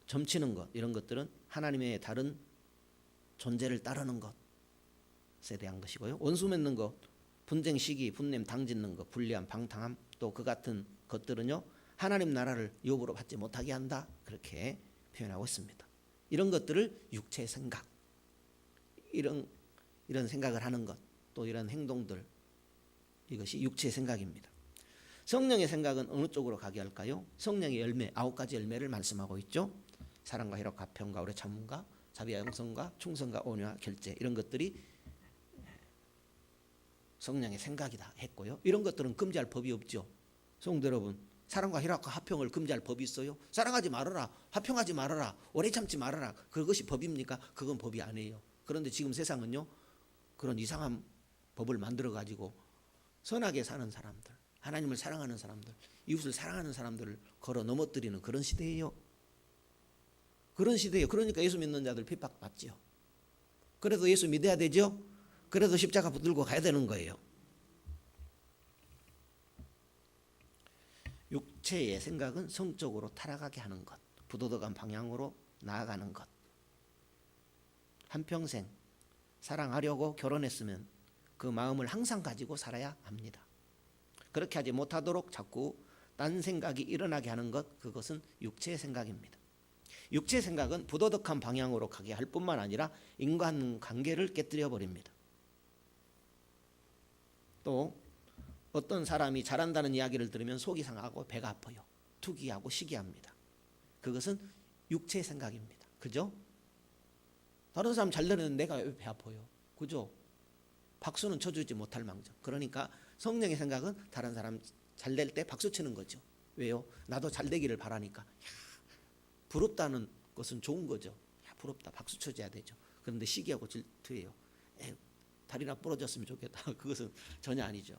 점치는 것, 이런 것들은 하나님의 다른 존재를 따르는 것에 대한 것이고요. 원수 맺는 것, 분쟁, 시기, 분냄, 당짓는 것, 불리함, 방탕함, 또 그 같은 것들은요, 하나님 나라를 유업으로 받지 못하게 한다. 그렇게 표현하고 있습니다. 이런 것들을 육체의 생각, 이런 생각을 하는 것, 또 이런 행동들, 이것이 육체의 생각입니다. 성령의 생각은 어느 쪽으로 가게 할까요? 성령의 열매, 9가지 열매를 말씀하고 있죠. 사랑과 희락과 평과 오래 참음과 자비와 영성과 충성과 온유와 결제, 이런 것들이 성령의 생각이다 했고요. 이런 것들은 금지할 법이 없죠. 성도 여러분, 사랑과 희락과 화평을 금지할 법이 있어요? 사랑하지 말아라, 화평하지 말아라, 오래 참지 말아라, 그것이 법입니까? 그건 법이 아니에요. 그런데 지금 세상은요, 그런 이상한 법을 만들어 가지고 선하게 사는 사람들, 하나님을 사랑하는 사람들, 이웃을 사랑하는 사람들을 걸어 넘어뜨리는 그런 시대예요. 그런 시대예요. 그러니까 예수 믿는 자들 핍박받지요. 그래도 예수 믿어야 되죠. 그래도 십자가 붙들고 가야 되는 거예요. 육체의 생각은 성적으로 타락하게 하는 것, 부도덕한 방향으로 나아가는 것. 한평생 사랑하려고 결혼했으면 그 마음을 항상 가지고 살아야 합니다. 그렇게 하지 못하도록 자꾸 딴 생각이 일어나게 하는 것, 그것은 육체의 생각입니다. 육체의 생각은 부도덕한 방향으로 가게 할 뿐만 아니라 인간관계를 깨뜨려 버립니다. 또 어떤 사람이 잘한다는 이야기를 들으면 속이 상하고 배가 아파요. 투기하고 시기합니다. 그것은 육체의 생각입니다. 그죠? 다른 사람 잘 되는데 내가 왜 배 아파요? 그죠? 박수는 쳐주지 못할 망정. 그러니까 성령의 생각은 다른 사람 잘 될 때 박수 치는 거죠. 왜요? 나도 잘 되기를 바라니까. 부럽다는 것은 좋은 거죠. 부럽다, 박수 쳐줘야 되죠. 그런데 시기하고 질투예요. 다리나 부러졌으면 좋겠다. 그것은 전혀 아니죠.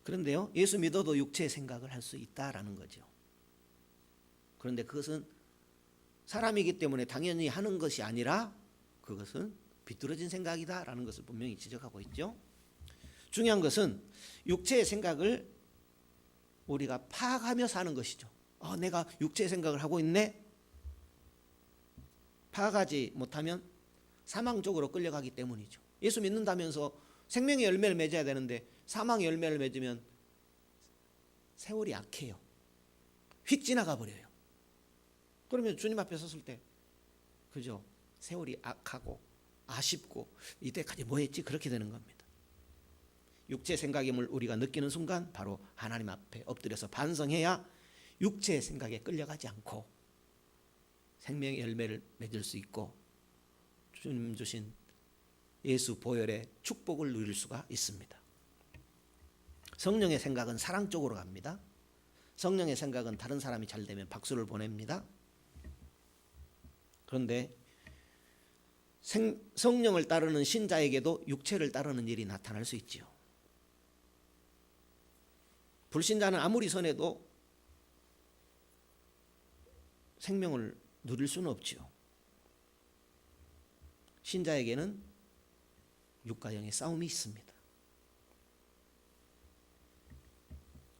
그런데요, 예수 믿어도 육체의 생각을 할 수 있다라는 거죠. 그런데 그것은 사람이기 때문에 당연히 하는 것이 아니라 그것은 비뚤어진 생각이다라는 것을 분명히 지적하고 있죠. 중요한 것은 육체의 생각을 우리가 파악하며 사는 것이죠. 내가 육체의 생각을 하고 있네. 파악하지 못하면 사망 쪽으로 끌려가기 때문이죠. 예수 믿는다면서 생명의 열매를 맺어야 되는데 사망의 열매를 맺으면 세월이 약해요. 휙 지나가 버려요. 그러면 주님 앞에 섰을 때, 그죠? 세월이 악하고 아쉽고 이때까지 뭐 했지? 그렇게 되는 겁니다. 육체의 생각임을 우리가 느끼는 순간 바로 하나님 앞에 엎드려서 반성해야 육체의 생각에 끌려가지 않고 생명의 열매를 맺을 수 있고 주님 주신 예수 보혈의 축복을 누릴 수가 있습니다. 성령의 생각은 사랑 쪽으로 갑니다. 성령의 생각은 다른 사람이 잘 되면 박수를 보냅니다. 그런데 성령을 따르는 신자에게도 육체를 따르는 일이 나타날 수 있지요. 불신자는 아무리 선해도 생명을 누릴 수는 없지요. 신자에게는 육과 영의 싸움이 있습니다.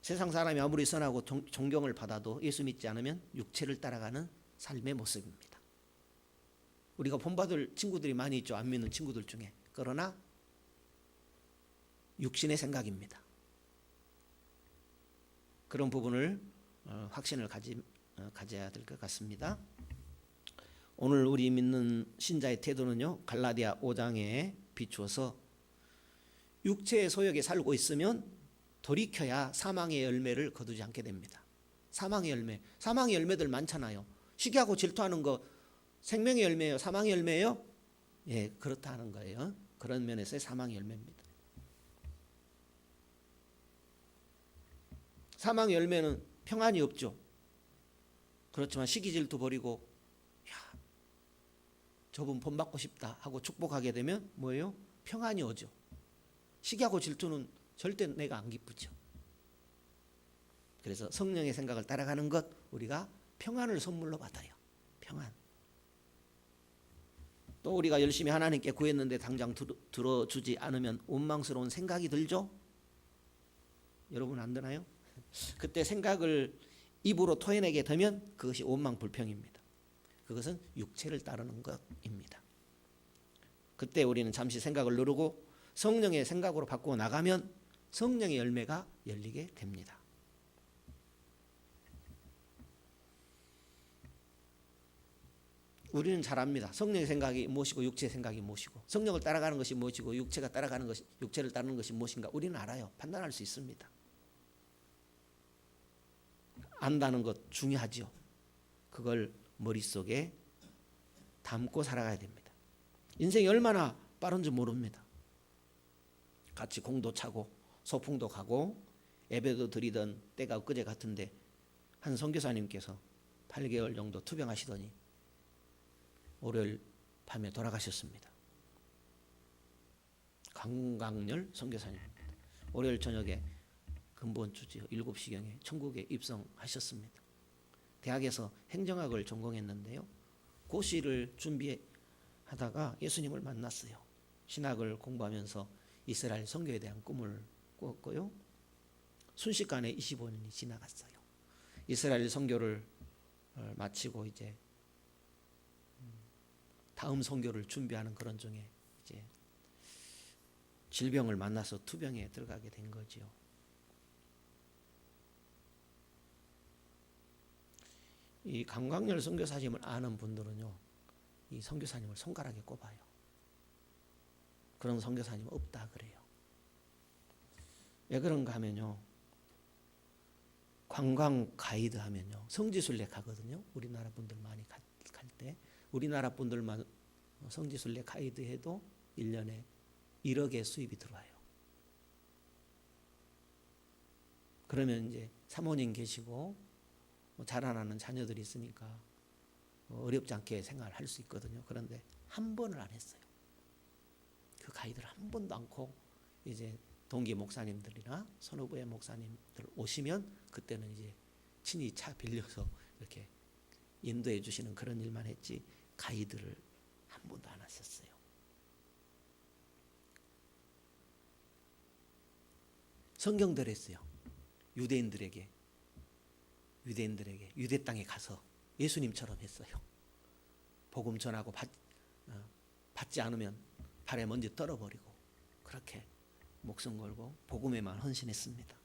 세상 사람이 아무리 선하고 존경을 받아도 예수 믿지 않으면 육체를 따라가는 삶의 모습입니다. 우리가 본받을 친구들이 많이 있죠. 안 믿는 친구들 중에. 그러나 육신의 생각입니다. 그런 부분을 확신을 가져야 될 것 같습니다. 오늘 우리 믿는 신자의 태도는요, 갈라디아 5장에 비추어서 육체의 소욕에 살고 있으면 돌이켜야 사망의 열매를 거두지 않게 됩니다. 사망의 열매, 사망의 열매들 많잖아요. 시기하고 질투하는 거 생명의 열매예요? 사망의 열매예요? 예, 그렇다는 거예요. 그런 면에서의 사망의 열매입니다. 사망의 열매는 평안이 없죠. 그렇지만 시기 질투 버리고 저분 본받고 싶다 하고 축복하게 되면 뭐예요? 평안이 오죠. 시기하고 질투는 절대 내가 안 기쁘죠. 그래서 성령의 생각을 따라가는 것, 우리가 평안을 선물로 받아요. 평안. 또 우리가 열심히 하나님께 구했는데 당장 들어주지 않으면 원망스러운 생각이 들죠. 여러분 안 드나요? 그때 생각을 입으로 토해내게 되면 그것이 원망 불평입니다. 그것은 육체를 따르는 것입니다. 그때 우리는 잠시 생각을 누르고 성령의 생각으로 바꾸어 나가면 성령의 열매가 열리게 됩니다. 우리는 잘 압니다. 성령의 생각이 무엇이고 육체의 생각이 무엇이고, 성령을 따라가는 것이 무엇이고 육체가 따라가는 것이, 육체를 따르는 것이 무엇인가 우리는 알아요. 판단할 수 있습니다. 안다는 것 중요하죠. 그걸 머릿속에 담고 살아가야 됩니다. 인생이 얼마나 빠른지 모릅니다. 같이 공도 차고 소풍도 가고 예배도 드리던 때가 엊그제 같은데 한 선교사님께서 8개월 정도 투병하시더니 월요일 밤에 돌아가셨습니다. 강강렬 선교사님입니다. 월요일 저녁에 근본 주지 7시경에 천국에 입성하셨습니다. 대학에서 행정학을 전공했는데요. 고시를 준비하다가 예수님을 만났어요. 신학을 공부하면서 이스라엘 선교에 대한 꿈을 꾸었고요. 순식간에 25년이 지나갔어요. 이스라엘 선교를 마치고 이제 다음 선교를 준비하는 그런 중에 이제 질병을 만나서 투병에 들어가게 된 거지요. 이 강광열 선교사님을 아는 분들은요, 이 선교사님을 손가락에 꼽아요. 그런 선교사님은 없다 그래요. 왜 그런가 하면요, 관광 가이드 하면요 성지순례 가거든요. 우리나라 분들 많이 갈 때 우리나라 분들만 성지순례 가이드 해도 1년에 1억의 수입이 들어와요. 그러면 이제 사모님 계시고 자라나는 자녀들이 있으니까 어렵지 않게 생활할 수 있거든요. 그런데 한 번을 안 했어요. 그 가이드를 한 번도 않고 이제 동기 목사님들이나 선후부의 목사님들 오시면 그때는 이제 친히 차 빌려서 이렇게 인도해 주시는 그런 일만 했지 가이드를 한 번도 안 하셨어요. 성경대로 했어요. 유대인들에게 유대 땅에 가서 예수님처럼 했어요. 복음 전하고 받지 않으면 발에 먼지 떨어버리고 그렇게 목숨 걸고 복음에만 헌신했습니다.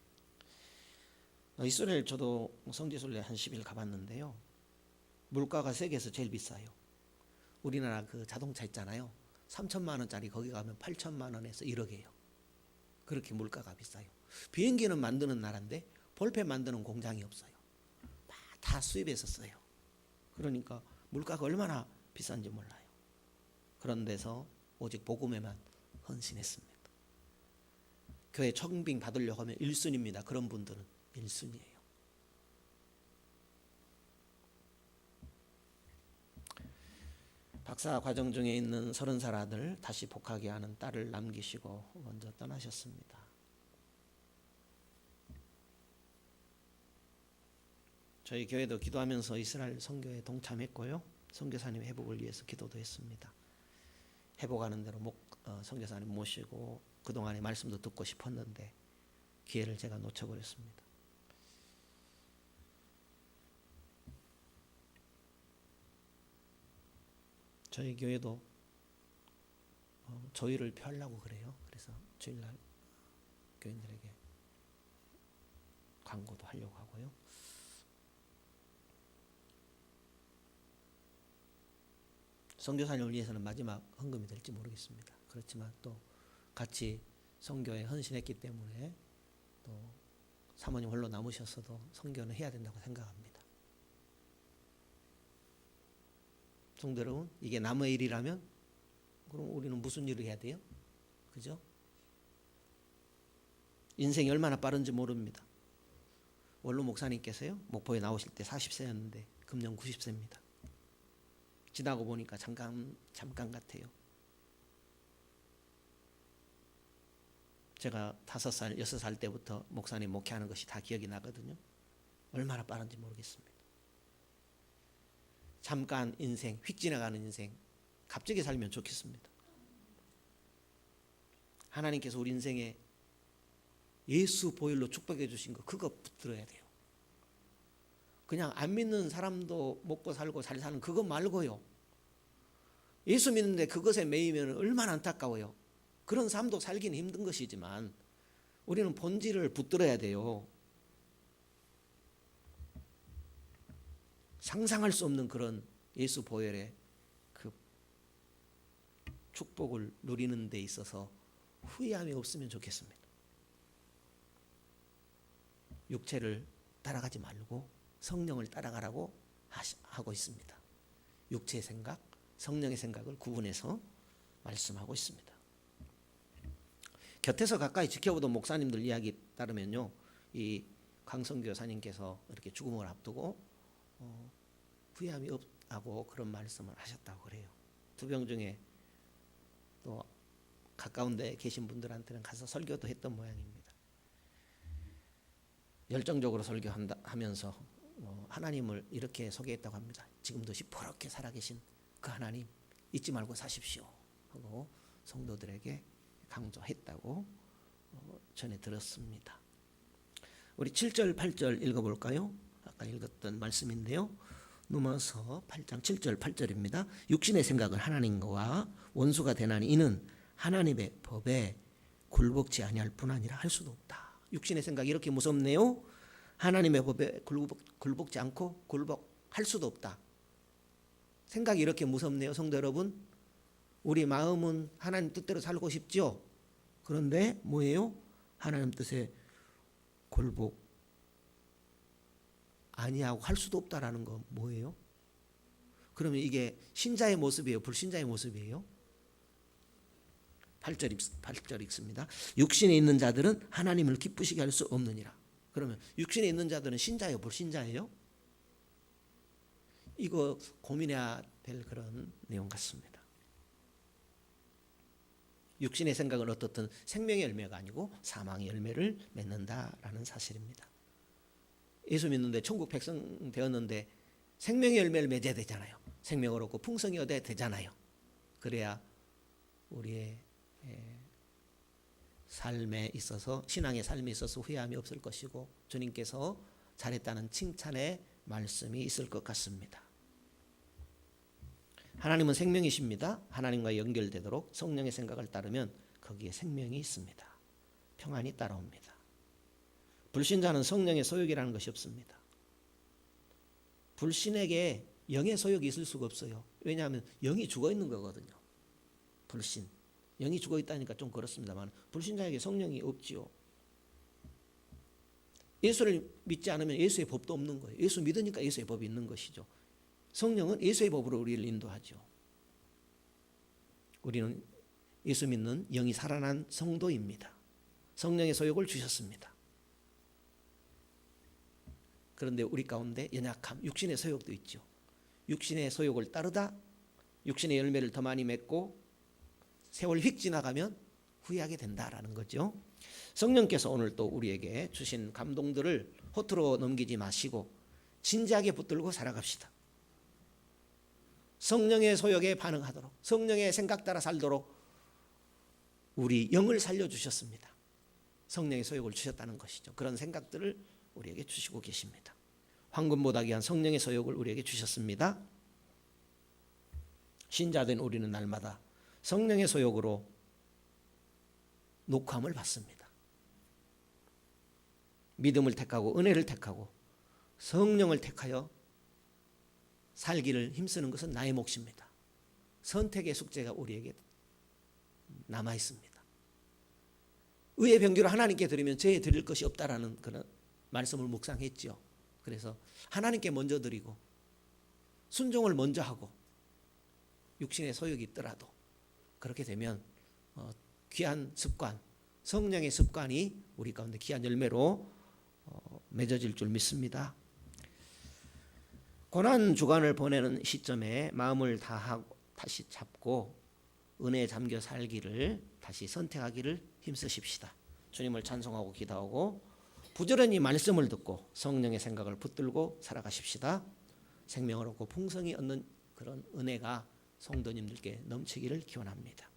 이스라엘 저도 성지순례 한 10일 가봤는데요. 물가가 세계에서 제일 비싸요. 우리나라 그 자동차 있잖아요. 3천만 원짜리 거기 가면 8천만 원에서 1억이에요. 그렇게 물가가 비싸요. 비행기는 만드는 나라인데 볼펜 만드는 공장이 없어요. 다 수입해서 써요. 그러니까 물가가 얼마나 비싼지 몰라요. 그런 데서 오직 복음에만 헌신했습니다. 교회 청빙 받으려고 하면 1순위입니다. 그런 분들은 1순위예요. 박사 과정 중에 있는 30살 아들 다시 복학에 하는 딸을 남기시고 먼저 떠나셨습니다. 저희 교회도 기도하면서 이스라엘 선교에 동참했고요. 선교사님 회복을 위해서 기도도 했습니다. 회복하는 대로 선교사님 모시고 그동안의 말씀도 듣고 싶었는데 기회를 제가 놓쳐버렸습니다. 저희 교회도 조의를 펴려고 그래요. 그래서 주일날 교인들에게 광고도 하려고 하고요. 선교사님을 위해서는 마지막 헌금이 될지 모르겠습니다. 그렇지만 또 같이 선교에 헌신했기 때문에 또 사모님 홀로 남으셨어도 선교는 해야 된다고 생각합니다. 성도 여러분, 이게 남의 일이라면 그럼 우리는 무슨 일을 해야 돼요? 그죠? 인생이 얼마나 빠른지 모릅니다. 원로 목사님께서요, 목포에 나오실 때 40세였는데 금년 90세입니다. 지나고 보니까 잠깐 같아요. 제가 5살, 6살 때부터 목사님 목회하는 것이 다 기억이 나거든요. 얼마나 빠른지 모르겠습니다. 잠깐 인생, 휙 지나가는 인생, 갑자기 살면 좋겠습니다. 하나님께서 우리 인생에 예수 보혈로 축복해 주신 거 그거 붙들어야 돼요. 그냥 안 믿는 사람도 먹고 살고 잘 사는 그거 말고요. 예수 믿는데 그것에 매이면 얼마나 안타까워요. 그런 삶도 살기는 힘든 것이지만 우리는 본질을 붙들어야 돼요. 상상할 수 없는 그런 예수 보혈의 축복을 누리는 데 있어서 후회함이 없으면 좋겠습니다. 육체를 따라가지 말고 성령을 따라가라고 하고 있습니다. 육체의 생각, 성령의 생각을 구분해서 말씀하고 있습니다. 곁에서 가까이 지켜보던 목사님들 이야기 따르면요, 이 강성규 여사님께서 이렇게 죽음을 앞두고 후회함이 없다고 그런 말씀을 하셨다고 그래요. 두병 중에 또 가까운 데 계신 분들한테는 가서 설교도 했던 모양입니다. 열정적으로 설교하면서 하나님을 이렇게 소개했다고 합니다. 지금도 시퍼렇게 살아계신 그 하나님 잊지 말고 사십시오 하고 성도들에게 강조했다고 전해 들었습니다. 우리 7절 8절 읽어볼까요? 아까 읽었던 말씀인데요. 넘어서 8장 7절 8절입니다. 육신의 생각을 하나님과 원수가 되나니 이는 하나님의 법에 굴복지 아니할 뿐 아니라 할 수도 없다. 육신의 생각이 이렇게 무섭네요. 하나님의 법에 굴복지 않고 굴복할 수도 없다. 생각이 이렇게 무섭네요. 성도 여러분, 우리 마음은 하나님 뜻대로 살고 싶죠. 그런데 뭐예요? 하나님 뜻에 굴복 아니하고 할 수도 없다라는 건 뭐예요? 그러면 이게 신자의 모습이에요? 불신자의 모습이에요? 8절 읽습니다. 육신에 있는 자들은 하나님을 기쁘시게 할 수 없느니라. 그러면 육신에 있는 자들은 신자예요? 불신자예요? 이거 고민해야 될 그런 내용 같습니다. 육신의 생각은 어떻든 생명의 열매가 아니고 사망의 열매를 맺는다라는 사실입니다. 예수 믿는데 천국 백성 되었는데 생명의 열매를 맺어야 되잖아요. 생명을 얻고 풍성히 얻어야 되잖아요. 그래야 우리의 삶에 있어서, 신앙의 삶에 있어서 후회함이 없을 것이고 주님께서 잘했다는 칭찬의 말씀이 있을 것 같습니다. 하나님은 생명이십니다. 하나님과 연결되도록 성령의 생각을 따르면 거기에 생명이 있습니다. 평안이 따라옵니다. 불신자는 성령의 소욕이라는 것이 없습니다. 불신에게 영의 소욕이 있을 수가 없어요. 왜냐하면 영이 죽어 있는 거거든요. 불신, 영이 죽어 있다니까 좀 그렇습니다만 불신자에게 성령이 없지요. 예수를 믿지 않으면 예수의 법도 없는 거예요. 예수 믿으니까 예수의 법이 있는 것이죠. 성령은 예수의 법으로 우리를 인도하죠. 우리는 예수 믿는 영이 살아난 성도입니다. 성령의 소욕을 주셨습니다. 그런데 우리 가운데 연약함, 육신의 소욕도 있죠. 육신의 소욕을 따르다 육신의 열매를 더 많이 맺고 세월 휙 지나가면 후회하게 된다라는 거죠. 성령께서 오늘 또 우리에게 주신 감동들을 허투루 넘기지 마시고 진지하게 붙들고 살아갑시다. 성령의 소욕에 반응하도록, 성령의 생각 따라 살도록 우리 영을 살려주셨습니다. 성령의 소욕을 주셨다는 것이죠. 그런 생각들을 우리에게 주시고 계십니다. 황금보다 귀한 성령의 소욕을 우리에게 주셨습니다. 신자된 우리는 날마다 성령의 소욕으로 녹함을 받습니다. 믿음을 택하고 은혜를 택하고 성령을 택하여 살기를 힘쓰는 것은 나의 몫입니다. 선택의 숙제가 우리에게 남아 있습니다. 의의 병기를 하나님께 드리면 죄에 드릴 것이 없다라는 그런 말씀을 묵상했죠. 그래서 하나님께 먼저 드리고 순종을 먼저 하고 육신의 소욕이 있더라도 그렇게 되면 귀한 습관, 성령의 습관이 우리 가운데 귀한 열매로 맺어질 줄 믿습니다. 고난 주간을 보내는 시점에 마음을 다하고 다시 잡고 은혜에 잠겨 살기를 다시 선택하기를 힘쓰십시다. 주님을 찬송하고 기도하고 부지런히 말씀을 듣고 성령의 생각을 붙들고 살아가십시다. 생명을 얻고 풍성히 얻는 그런 은혜가 성도님들께 넘치기를 기원합니다.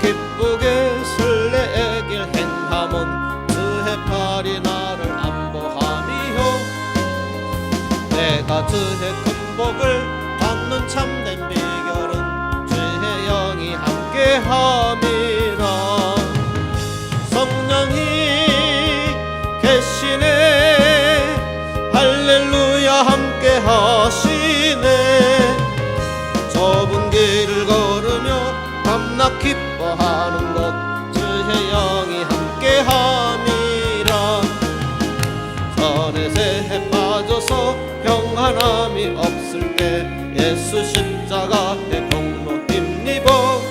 기쁘게 설레길 행하 축복을 받는 참된 비결은 주의 영이 함께함이라. 성령이 계시네, 할렐루야 함께하시네. 좁은 길을 걸으며 밤낮 기뻐하는 것 주의 영이 함께함이라. 선의 새해 빠져서 평안함이 없을 때 예수 십자가의 공로 힘입어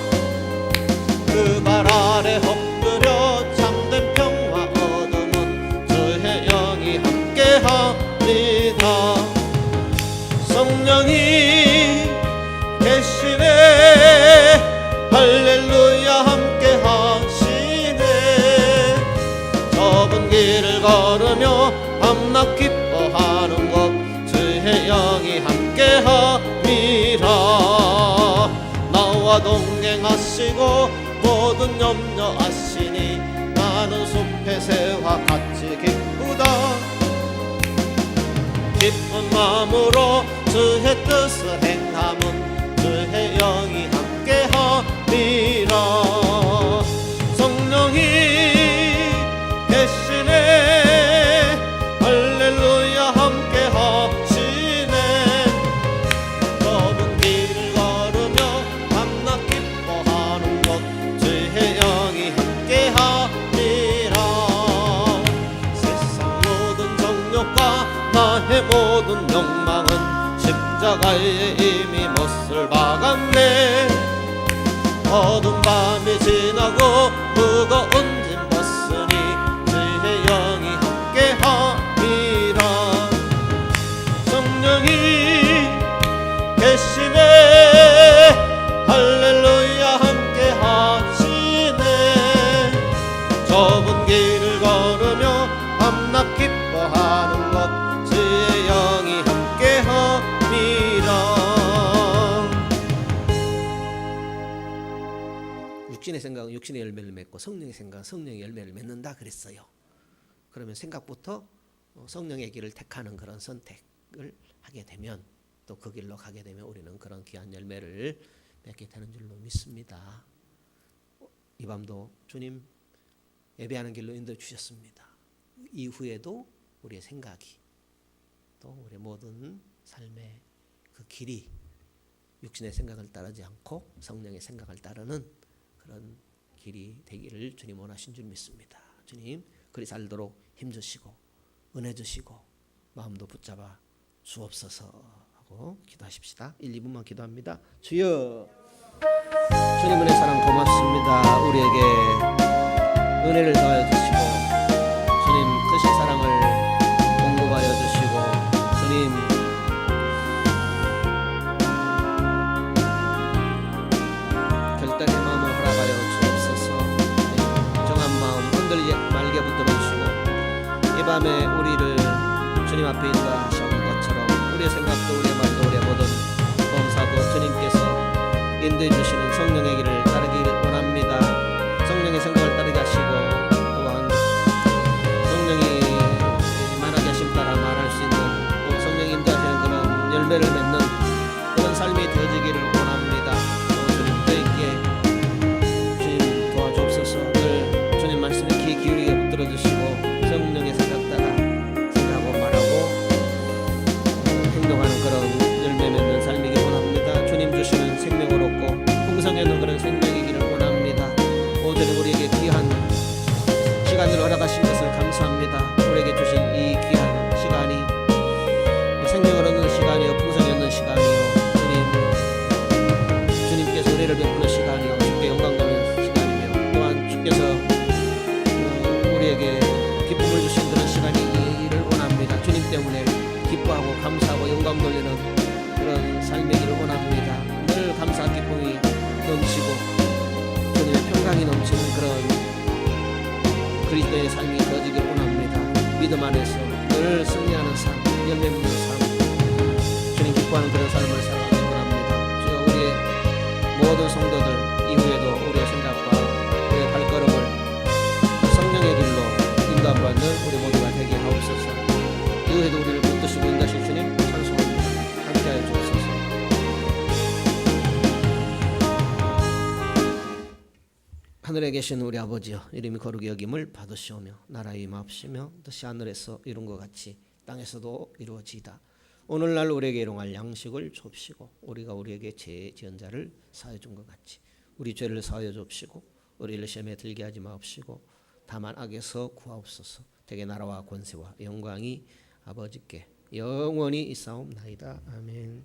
그 발 아래 엎드려 참된 평화 얻으면 주의 영이 함께합니다. 성령이 계시네, 할렐루야 함께하시네. 좁은 길을 걸으며 밤낮 기뻐하는 것 주의 영이 함께함이라. 나와 동행하시고 모든 염려하시니 나는 숲의 새와 같이 기쁘다. 기쁜 마음으로 주의 뜻을 행함은 주의 영이 함께함이라. 성령이 계시네, 할렐루야 함께하시네. 좁은 길을 걸으며 밤낮 기뻐하는 것 주의 영이 함께함이라. 세상 모든 정욕과 나의 모든 욕망은 십자가에 이미 못을 박았네. 어두운 밤이 지나고 무거운 짐 벗으니 주의 영이 함께함이라. 성령이 계시네, 할렐루야 함께하시네. 좁은 길을 걸으며 밤낮 기뻐하는 것 주의 영이 함께함이라. 육신의 생각은 육신의 열매를 맺고 성령의 생각은 성령의 열매를 맺는다 그랬어요. 그러면 생각부터 성령의 길을 택하는 그런 선택을 하게 되면 또 그 길로 가게 되면 우리는 그런 귀한 열매를 맺게 되는 줄로 믿습니다. 이 밤도 주님 예배하는 길로 인도해 주셨습니다. 이후에도 우리의 생각이 또 우리의 모든 삶의 그 길이 육신의 생각을 따르지 않고 성령의 생각을 따르는 그런 길이 되기를 주님 원하신 줄 믿습니다. 주님 그리 살도록 힘주시고 은혜 주시고 마음도 붙잡아 주옵소서 하고 기도하십시다. 1, 2분만 기도합니다. 주여, 주님 은혜 사랑 고맙습니다. 우리에게 은혜를 더하여 주시고 주님 크신 사랑을 공급하여 주시고 주님 결단의 마음을 허락하여 주옵소서. 정한 마음 흔들리지 말게 붙들어 주시고 이 밤에 우리를 주님 앞에 인도하신 것처럼 우리의 생각도 우리의 말도 우리의 모든 범사도 주님께서 인도해 주시는 성령의 길을 따르기를 원합니다. 성령의 생각을 따르게 하시고 또한 성령이 말하게 하심 따라 말할 수 있는 또 성령이 인도하시는 그런 열매를 맺는 그런 삶이 되어지기를 원합니다. 또 주님 저에게 주님 도와주옵소서. 늘 주님 말씀에 귀 기울이게 붙들어 주시고 성령의 생각 따라 생각하고 말하고 행동하는 그런 열매 맺는 삶이길 원합니다. 주님 주시는 생명을 얻고 풍성하는 그런 생명이기를 원합니다. 오늘 우리에게 귀한 시간을 허락하신 것을 감사합니다. 우리에게 주신 이 귀한 시간이 생명을 얻는 시간이요 풍성히 얻는 시간이요 주님께서 은혜를 베푸는 시간이요 주께 영광 돌리는 시간이며 또한 주께서 우리에게 기쁨을 주신 그런 시간이기를 원합니다. 주님 때문에 기뻐하고 감사하고 영광 돌리는 그런 삶이기를 원합니다. 늘 감사 기쁨이 넘치고 주님의 평강이 넘치는 그런 그리스도의 삶이 되어지길 원합니다. 믿음 안에서 늘 승리하는 삶, 열매 맺는 삶, 주님 기뻐하는 그런 삶을 살아가길 원합니다. 주여 우리의 모든 성도들 이후에도 우리의 생각과 우리의 발걸음을 성령의 길로 인도함받는 우리 모두가 되게 하옵소서. 이후에도 우리를 붙드시고 인도하실 주님 찬송합니다. 함께하여 주옵소서. 하늘에 계신 우리 아버지여, 이름이 거룩히 여김을 받으시오며 나라의 임하옵시며 뜻이 하늘에서 이룬 것 같이 땅에서도 이루어지이다. 오늘날 우리에게 일용할 양식을 줍시고 우리가 우리에게 죄 지은 자를 사하여 준 것 같이 우리 죄를 사하여 줍시고 우리를 시험에 들게 하지 마옵시고 다만 악에서 구하옵소서. 대개 나라와 권세와 영광이 아버지께 영원히 있사옵나이다. 아멘.